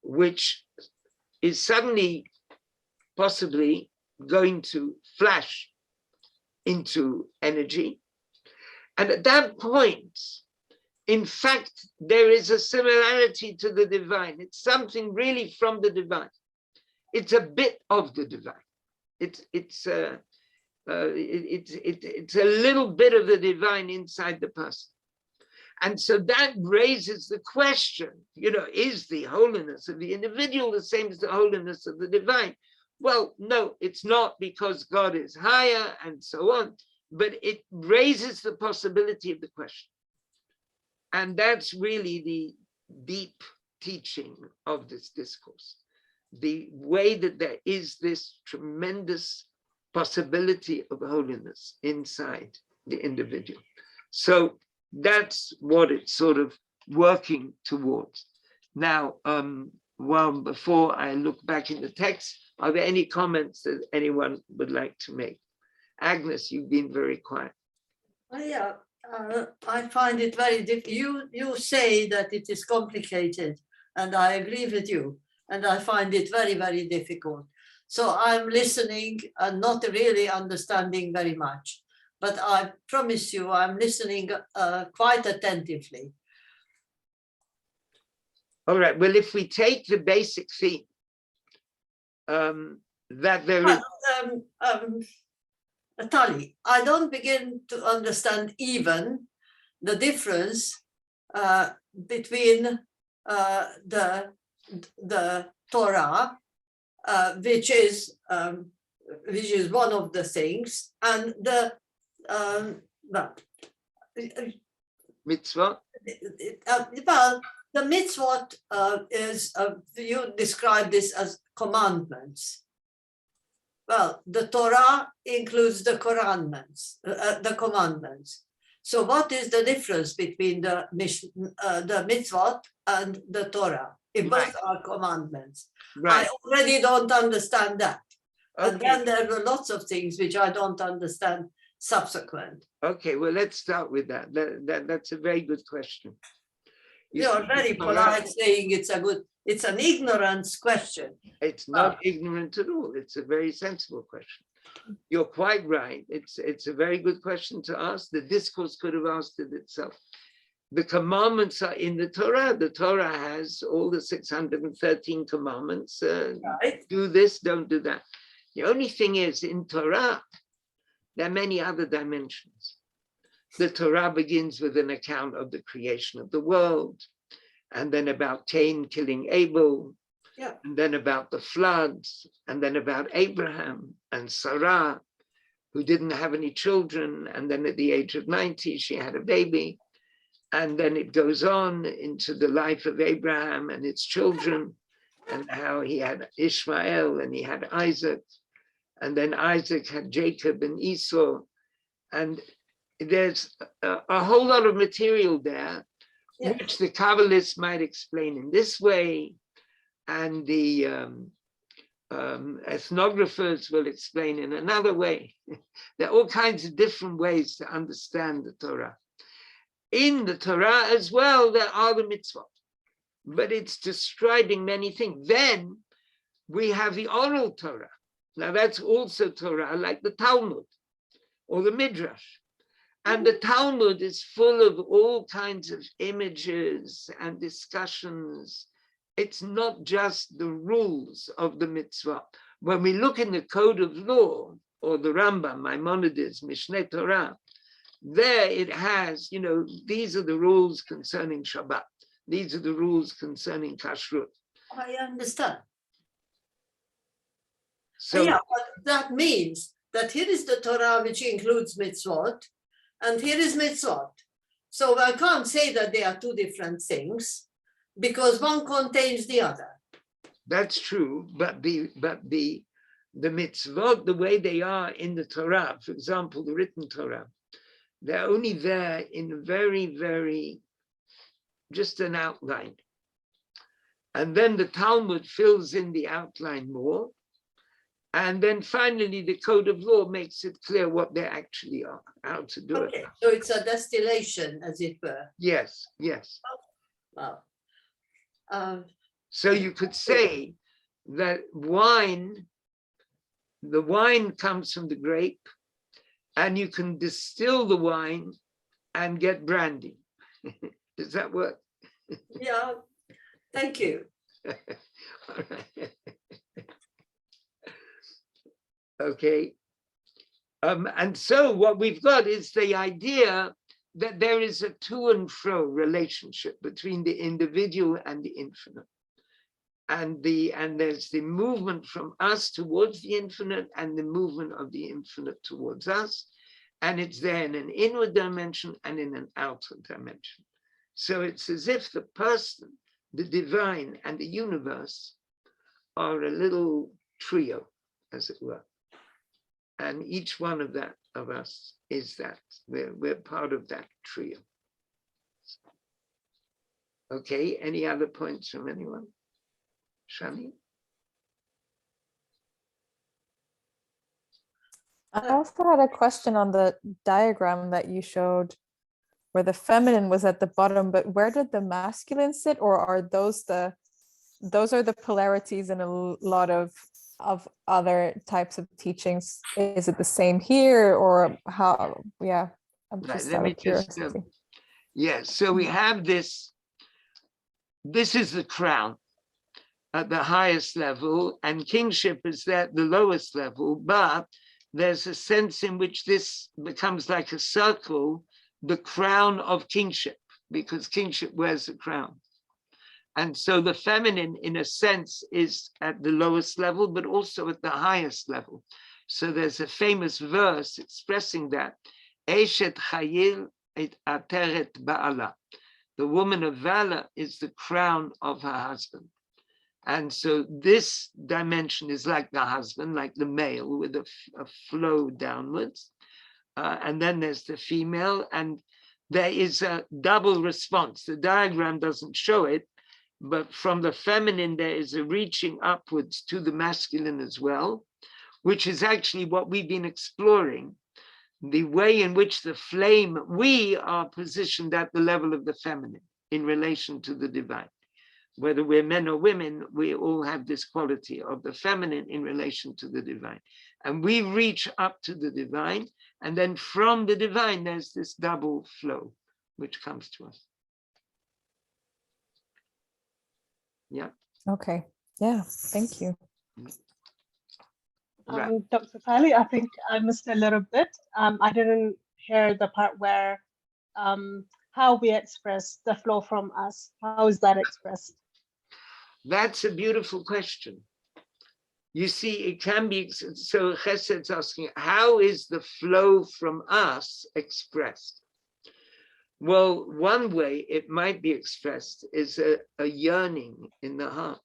which is suddenly possibly going to flash into energy. And at that point, in fact, there is a similarity to the divine. It's something really from the divine. It's a bit of the divine. It's a little bit of the divine inside the person. And so that raises the question, is the holiness of the individual the same as the holiness of the divine? Well, no, it's not, because God is higher and so on, but it raises the possibility of the question. And that's really the deep teaching of this discourse. The way that there is this tremendous possibility of holiness inside the individual. So that's what it's sort of working towards. Now, before I look back in the text, are there any comments that anyone would like to make? Agnes, you've been very quiet. Yeah, I find it very difficult. You say that it is complicated, and I agree with you. And I find it very, very difficult. So I'm listening and not really understanding very much. But I promise you, I'm listening quite attentively. All right. Well, if we take the basic theme, that there is. Tali, I don't begin to understand even the difference between the Torah, which is one of the things, and the Mitzvot. Well, the Mitzvot is you describe this as commandments. Well, the Torah includes the commandments. So, what is the difference between the Mitzvot and the Torah? If both are commandments, I already don't understand that. Okay. And then there are lots of things which I don't understand subsequent. Okay, well, let's start with that. That's a very good question. You're very polite saying it's an ignorance question. It's not ignorant at all. It's a very sensible question. You're quite right. It's a very good question to ask. The Discourse could have asked it itself. The commandments are in the Torah. The Torah has all the 613 commandments. Do this, don't do that. The only thing is, in Torah, there are many other dimensions. The Torah begins with an account of the creation of the world, and then about Cain killing Abel, and then about the floods, and then about Abraham and Syrah, who didn't have any children, and then at the age of 90, she had a baby. And then it goes on into the life of Abraham and its children, and how he had Ishmael and he had Isaac, and then Isaac had Jacob and Esau. And there's a whole lot of material there, which the Kabbalists might explain in this way, and the ethnographers will explain in another way. There are all kinds of different ways to understand the Torah. In the Torah as well, there are the mitzvot, but it's describing many things. Then we have the oral Torah. Now that's also Torah, like the Talmud or the Midrash. And the Talmud is full of all kinds of images and discussions. It's not just the rules of the mitzvah. When we look in the Code of Law, or the Rambam, Maimonides, Mishneh Torah, there it has, these are the rules concerning Shabbat. These are the rules concerning Kashrut. I understand. So, but that means that here is the Torah, which includes mitzvot, and here is mitzvot. So I can't say that they are two different things, because one contains the other. That's true, but the mitzvot, the way they are in the Torah, for example, the written Torah, they're only there in very, very, just an outline. And then the Talmud fills in the outline more. And then finally, the Code of Law makes it clear what they actually are, how to do it. So it's a distillation, as it were. Yes. Wow. So you could say that the wine comes from the grape, and you can distill the wine and get brandy. Does that work? Yeah, thank you. All right. Okay. And so what we've got is the idea that there is a to and fro relationship between the individual and the infinite. And there's the movement from us towards the infinite and the movement of the infinite towards us. And it's there in an inward dimension and in an outward dimension. So it's as if the person, the divine, and the universe are a little trio, as it were. And each one of us is that. We're part of that trio. Okay, any other points from anyone? Shani? I also had a question on the diagram that you showed where the feminine was at the bottom, but where did the masculine sit, or are those are the polarities in a lot of other types of teachings? Is it the same here, or how? Yeah, I'm Right, just let out me of curiosity. So we have this is the crown at the highest level, and kingship is at the lowest level, but there's a sense in which this becomes like a circle, the crown of kingship, because kingship wears a crown. And so the feminine, in a sense, is at the lowest level, but also at the highest level. So there's a famous verse expressing that. Eshet chayil et ateret ba'ala. The woman of valor is the crown of her husband. And so this dimension is like the husband, like the male, with a flow downwards. And then there's the female, and there is a double response. The diagram doesn't show it, but from the feminine, there is a reaching upwards to the masculine as well, which is actually what we've been exploring, the way in which the flame, we are positioned at the level of the feminine in relation to the divine. Whether we're men or women, we all have this quality of the feminine in relation to the divine. And we reach up to the divine, and then from the divine, there's this double flow, which comes to us. Yeah. Okay. Yeah. Thank you. Right. Dr. Tali, I think I missed a little bit. I didn't hear the part where how we express the flow from us. How is that expressed? That's a beautiful question. You see, it can be, so Chesed's asking, how is the flow from us expressed? Well, one way it might be expressed is a yearning in the heart,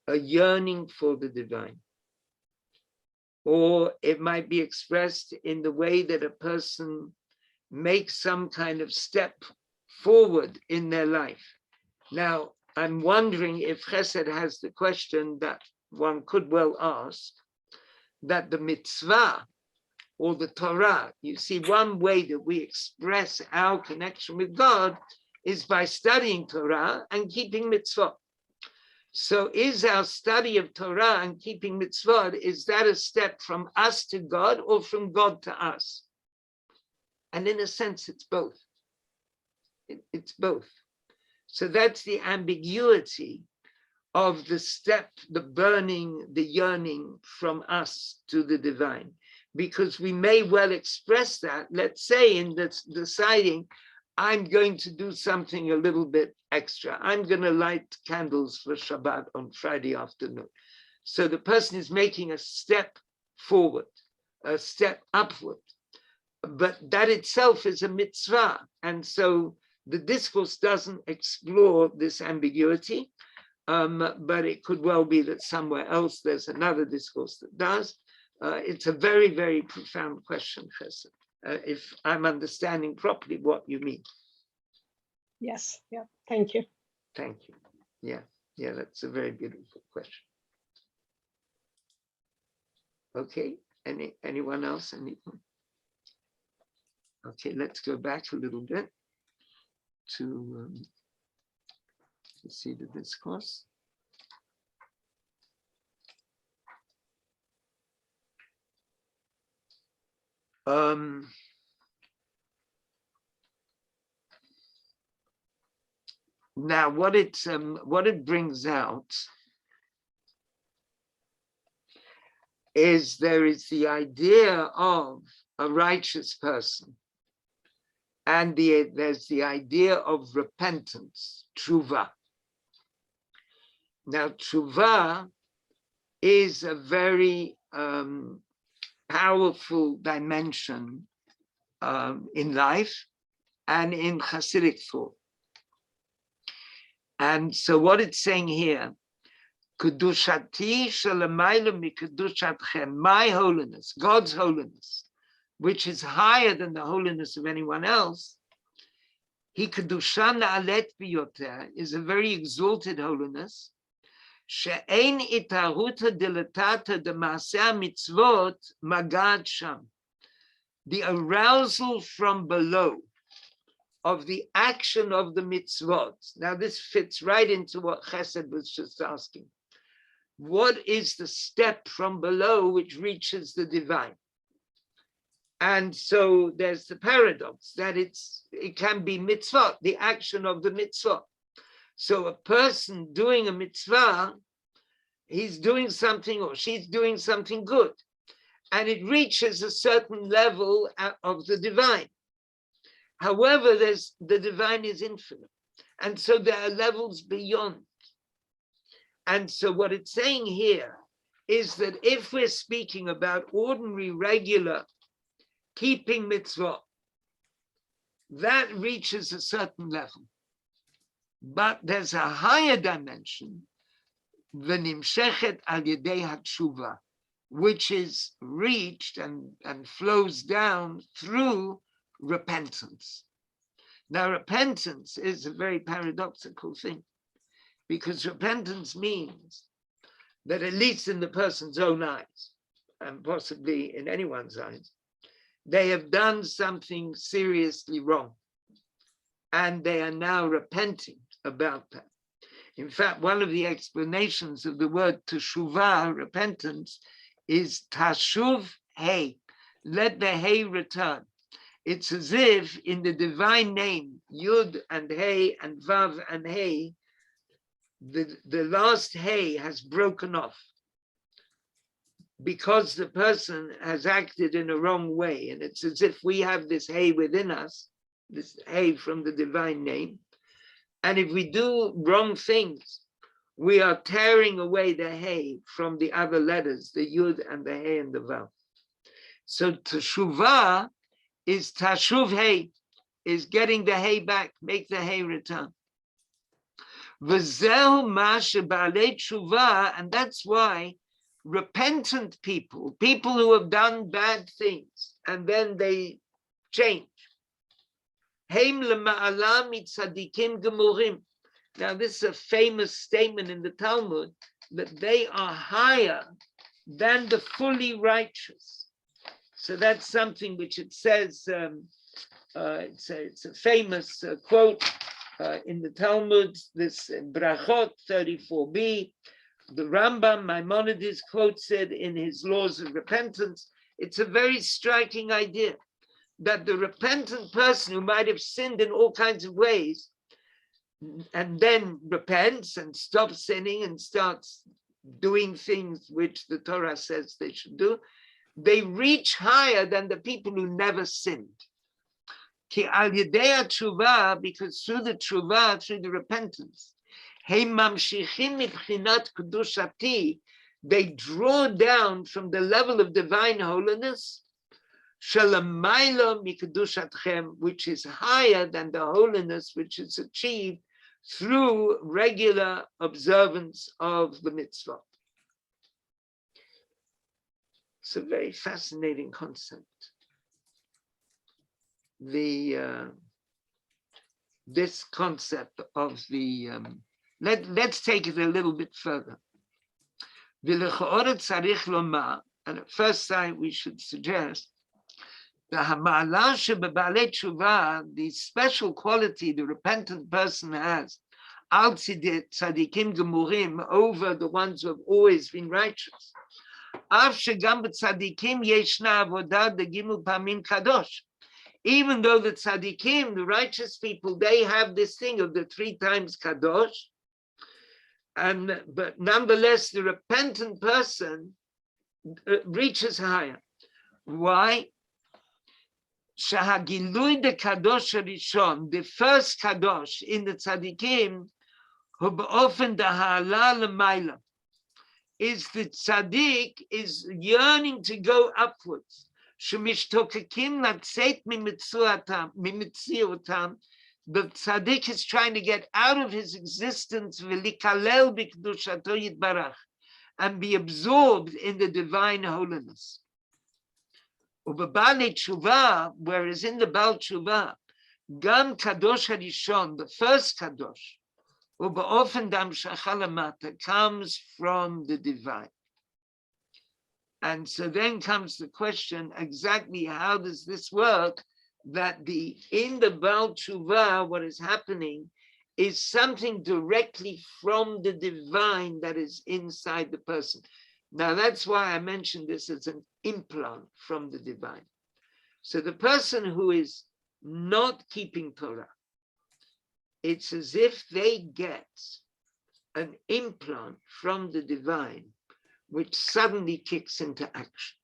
a yearning for the divine. Or it might be expressed in the way that a person makes some kind of step forward in their life. Now, I'm wondering if Chesed has the question that one could well ask, that the mitzvah or the Torah, you see, one way that we express our connection with God is by studying Torah and keeping mitzvot. So is our study of Torah and keeping mitzvot, is that a step from us to God or from God to us? And in a sense, it's both. It's both. So that's the ambiguity of the step, the burning, the yearning from us to the divine. Because we may well express that, let's say, in deciding, I'm going to do something a little bit extra. I'm going to light candles for Shabbat on Friday afternoon. So the person is making a step forward, a step upward. But that itself is a mitzvah. And so the discourse doesn't explore this ambiguity, but it could well be that somewhere else there's another discourse that does. It's a very, very profound question, Chesed, if I'm understanding properly what you mean. Yes, yeah, thank you. Thank you. Yeah, that's a very beautiful question. Okay, anyone else? Anything? Okay, let's go back a little bit to see the discourse. Now, what it brings out is there is the idea of a righteous person, and there's the idea of repentance, tshuva. Now, tshuva is a very powerful dimension in life and in Hasidic thought. And so what it's saying here, Kedushati shalamayla mikedushatchem, my holiness, God's holiness, which is higher than the holiness of anyone else, He kedusha na'alet biyoter is a very exalted holiness. She'ein itaruta dilatata de ma'aseh mitzvot magad sham. The arousal from below of the action of the mitzvot. Now this fits right into what Chesed was just asking. What is the step from below which reaches the divine? And so there's the paradox that it can be mitzvot, the action of the mitzvot. So a person doing a mitzvah, he's doing something or she's doing something good, and it reaches a certain level of the divine. However, the divine is infinite, and so there are levels beyond. And so what it's saying here is that if we're speaking about ordinary, regular, keeping mitzvot, that reaches a certain level. But there's a higher dimension, v'nimshechet al yedei hatshuva, which is reached and flows down through repentance. Now, repentance is a very paradoxical thing, because repentance means that at least in the person's own eyes, and possibly in anyone's eyes, they have done something seriously wrong, and they are now repenting about that. In fact, one of the explanations of the word teshuvah, repentance, is tashuv hey, let the hey return. It's as if in the divine name, Yud and Hey and Vav and Hey, the last Hey has broken off because the person has acted in a wrong way. And it's as if we have this Hey within us, this Hey from the divine name. And if we do wrong things, we are tearing away the Hey from the other letters, the Yud and the Hey and the Vav. So Teshuvah is Tashuv Hey, is getting the Hey back, make the Hey return. V'zehu ma she'ba'alei teshuvah, and that's why repentant people who have done bad things, and then they change. Heim lema'ala mitzadikim gemurim. Now this is a famous statement in the Talmud, that they are higher than the fully righteous. So that's something which it says, it's a famous quote in the Talmud, this Brachot 34b, the Rambam Maimonides quotes it in his Laws of Repentance. It's a very striking idea that the repentant person who might have sinned in all kinds of ways and then repents and stops sinning and starts doing things which the Torah says they should do, they reach higher than the people who never sinned. Ki al yedei teshuvah, because through the teshuvah, through the repentance, hey mamshichim mibchinat kedushati, they draw down from the level of divine holiness, shalamaylo mikedushatchem, which is higher than the holiness which is achieved through regular observance of the mitzvot. It's a very fascinating concept. This concept of the let's take it a little bit further. And at first sight, we should suggest the special quality the repentant person has over the ones who have always been righteous. Even though the tzaddikim, the righteous people, they have this thing of the 3 times kadosh, but nonetheless, the repentant person reaches higher. Why? Shahagilui de kadosh rishon, the first kadosh in the tzaddikim, who be'ofen da ha'ala l'mayla, is the tzaddik is yearning to go upwards. Shemishtokakim natzeit mimitziutam, the tzaddik is trying to get out of his existence v'likalel b'kedushato yitbarach, and be absorbed in the divine holiness. Ubabale tshuva, whereas in the Baal Teshuvah, Gam Kadosh Harishon, the first Kadosh, U'ba'ofen dam shachalamata, comes from the divine. And so then comes the question, exactly how does this work? That in the Baal Teshuvah, what is happening is something directly from the divine that is inside the person. Now that's why I mentioned this as an implant from the divine. So the person who is not keeping Torah, it's as if they get an implant from the divine, which suddenly kicks into action.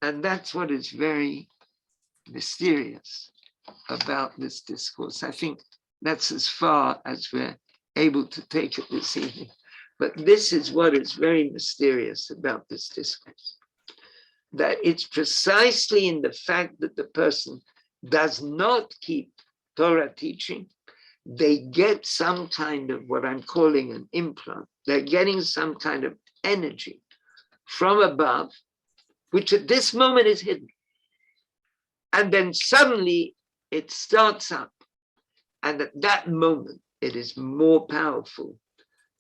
And that's what is very mysterious about this discourse. I think that's as far as we're able to take it this evening. But this is what is very mysterious about this discourse. That it's precisely in the fact that the person does not keep Torah teaching, they get some kind of what I'm calling an implant. They're getting some kind of energy from above, which at this moment is hidden. And then suddenly it starts up. And at that moment, it is more powerful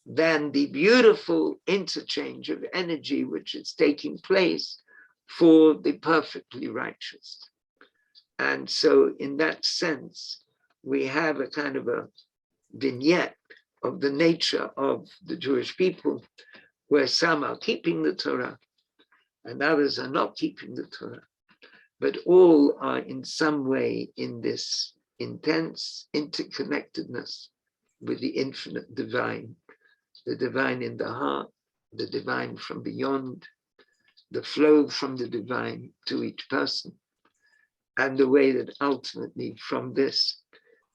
than the beautiful interchange of energy which is taking place for the perfectly righteous. And so in that sense, we have a kind of a vignette of the nature of the Jewish people, where some are keeping the Torah and others are not keeping the Torah, but all are in some way in this intense interconnectedness with the infinite divine, the divine in the heart, the divine from beyond, the flow from the divine to each person, and the way that ultimately from this,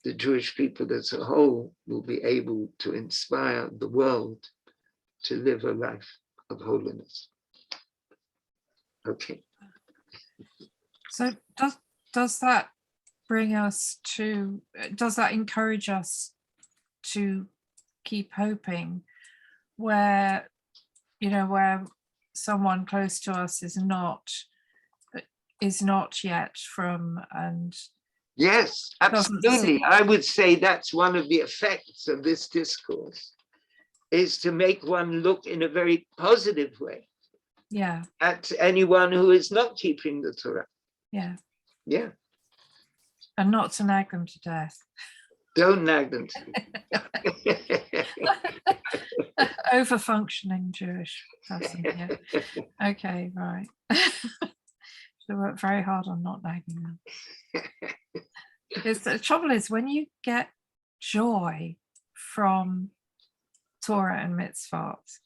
the Jewish people as a whole will be able to inspire the world to live a life of holiness. Okay. So does that bring us to, does that encourage us to keep hoping where, where someone close to us is not yet from, and yes, absolutely. I would say that's one of the effects of this discourse, is to make one look in a very positive way at anyone who is not keeping the Torah. Yeah. And not to nag them to death. Don't nag them to death. Over-functioning Jewish person, yeah. Okay, right. So work very hard on not nagging them. Because the trouble is, when you get joy from Torah and Mitzvot,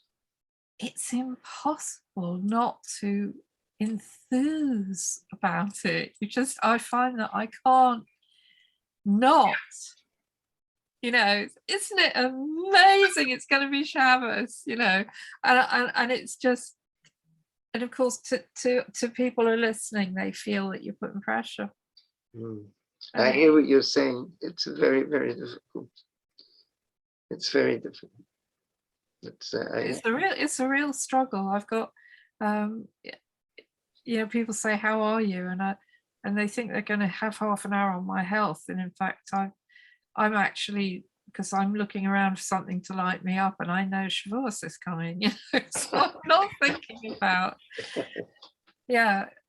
it's impossible not to enthuse about it. I find that I can't not, isn't it amazing? It's going to be Shabbos, and it's just, and of course to people who are listening, they feel that you're putting pressure. I hear what you're saying. It's very, very difficult. It's very difficult. It's a real struggle. I've got people say, how are you, and they think they're going to have half an hour on my health, and in fact I'm actually, because I'm looking around for something to light me up, and I know Shavuos is coming, so I'm not thinking about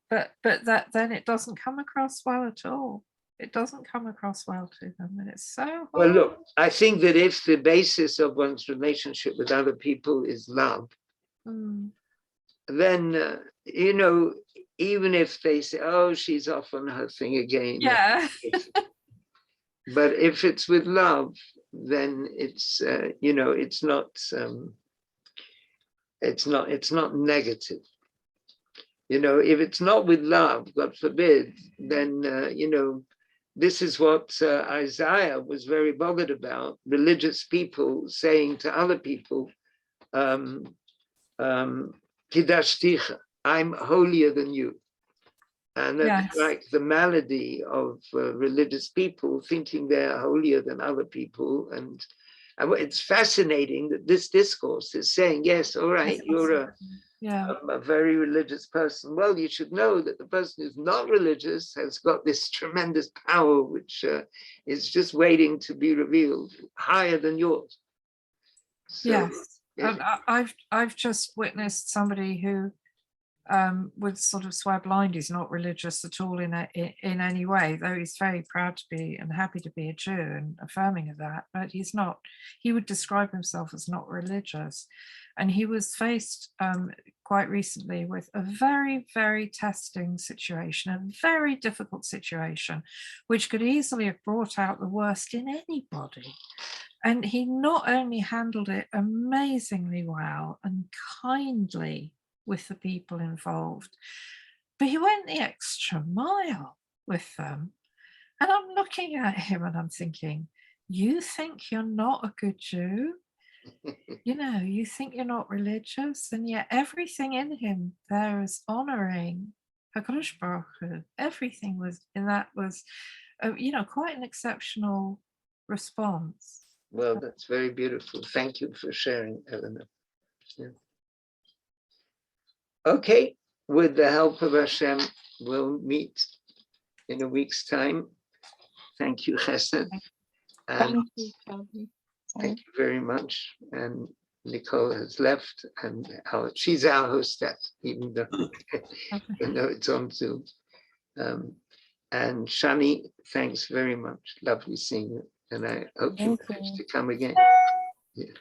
but that then it doesn't come across well at all. It doesn't come across well to them, and it's so hard. Well, look, I think that if the basis of one's relationship with other people is love, then, even if they say, oh, she's off on her thing again. Yeah. But if it's with love, then it's, it's not negative. If it's not with love, God forbid, then, this is what Isaiah was very bothered about, religious people saying to other people, Kidashticha, I'm holier than you. And that's like the malady of religious people, thinking they're holier than other people. And And it's fascinating that this discourse is saying, yes, all right, you're a very religious person. Well, you should know that the person who's not religious has got this tremendous power, which is just waiting to be revealed, higher than yours. So, yes. And I've just witnessed somebody who would sort of swear blind he's not religious at all in any way, though he's very proud to be and happy to be a Jew and affirming of that, but he's not. He would describe himself as not religious, and he was faced quite recently with a very, very testing situation, a very difficult situation, which could easily have brought out the worst in anybody. And he not only handled it amazingly well and kindly with the people involved, but he went the extra mile with them. And I'm looking at him and I'm thinking, you think you're not a good Jew? You know, you think you're not religious, and yet everything in him there is honoring HaKadosh Baruch Hu. Everything was in that was, you know, quite an exceptional response. Well, that's very beautiful. Thank you for sharing, Eleanor. Yeah. Okay, with the help of Hashem, we'll meet in a week's time. Thank you, Chesed. And thank you very much. And Nicole has left, and she's our hostess, even though, it's on Zoom. And Shani, thanks very much. Lovely seeing you. And I hope you manage to come again. Yeah.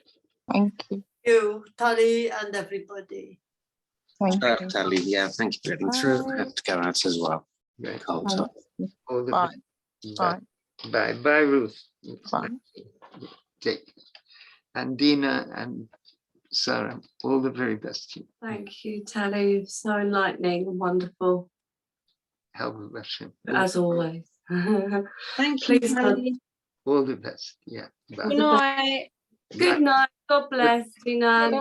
Thank you. You, Tali, and everybody. Tali, yeah, thank you for getting through. I have to go out as well. Right. All the Bye. Bye. Bye. Bye, Ruth. Bye. Take. And Dina and Sarah, all the very best to you. Thank you, Tali. So enlightening and wonderful, Help of Hashem. as always. Thank you, Please, Tali. All the best. Yeah. Bye. Good night. Good night. God bless. Tina.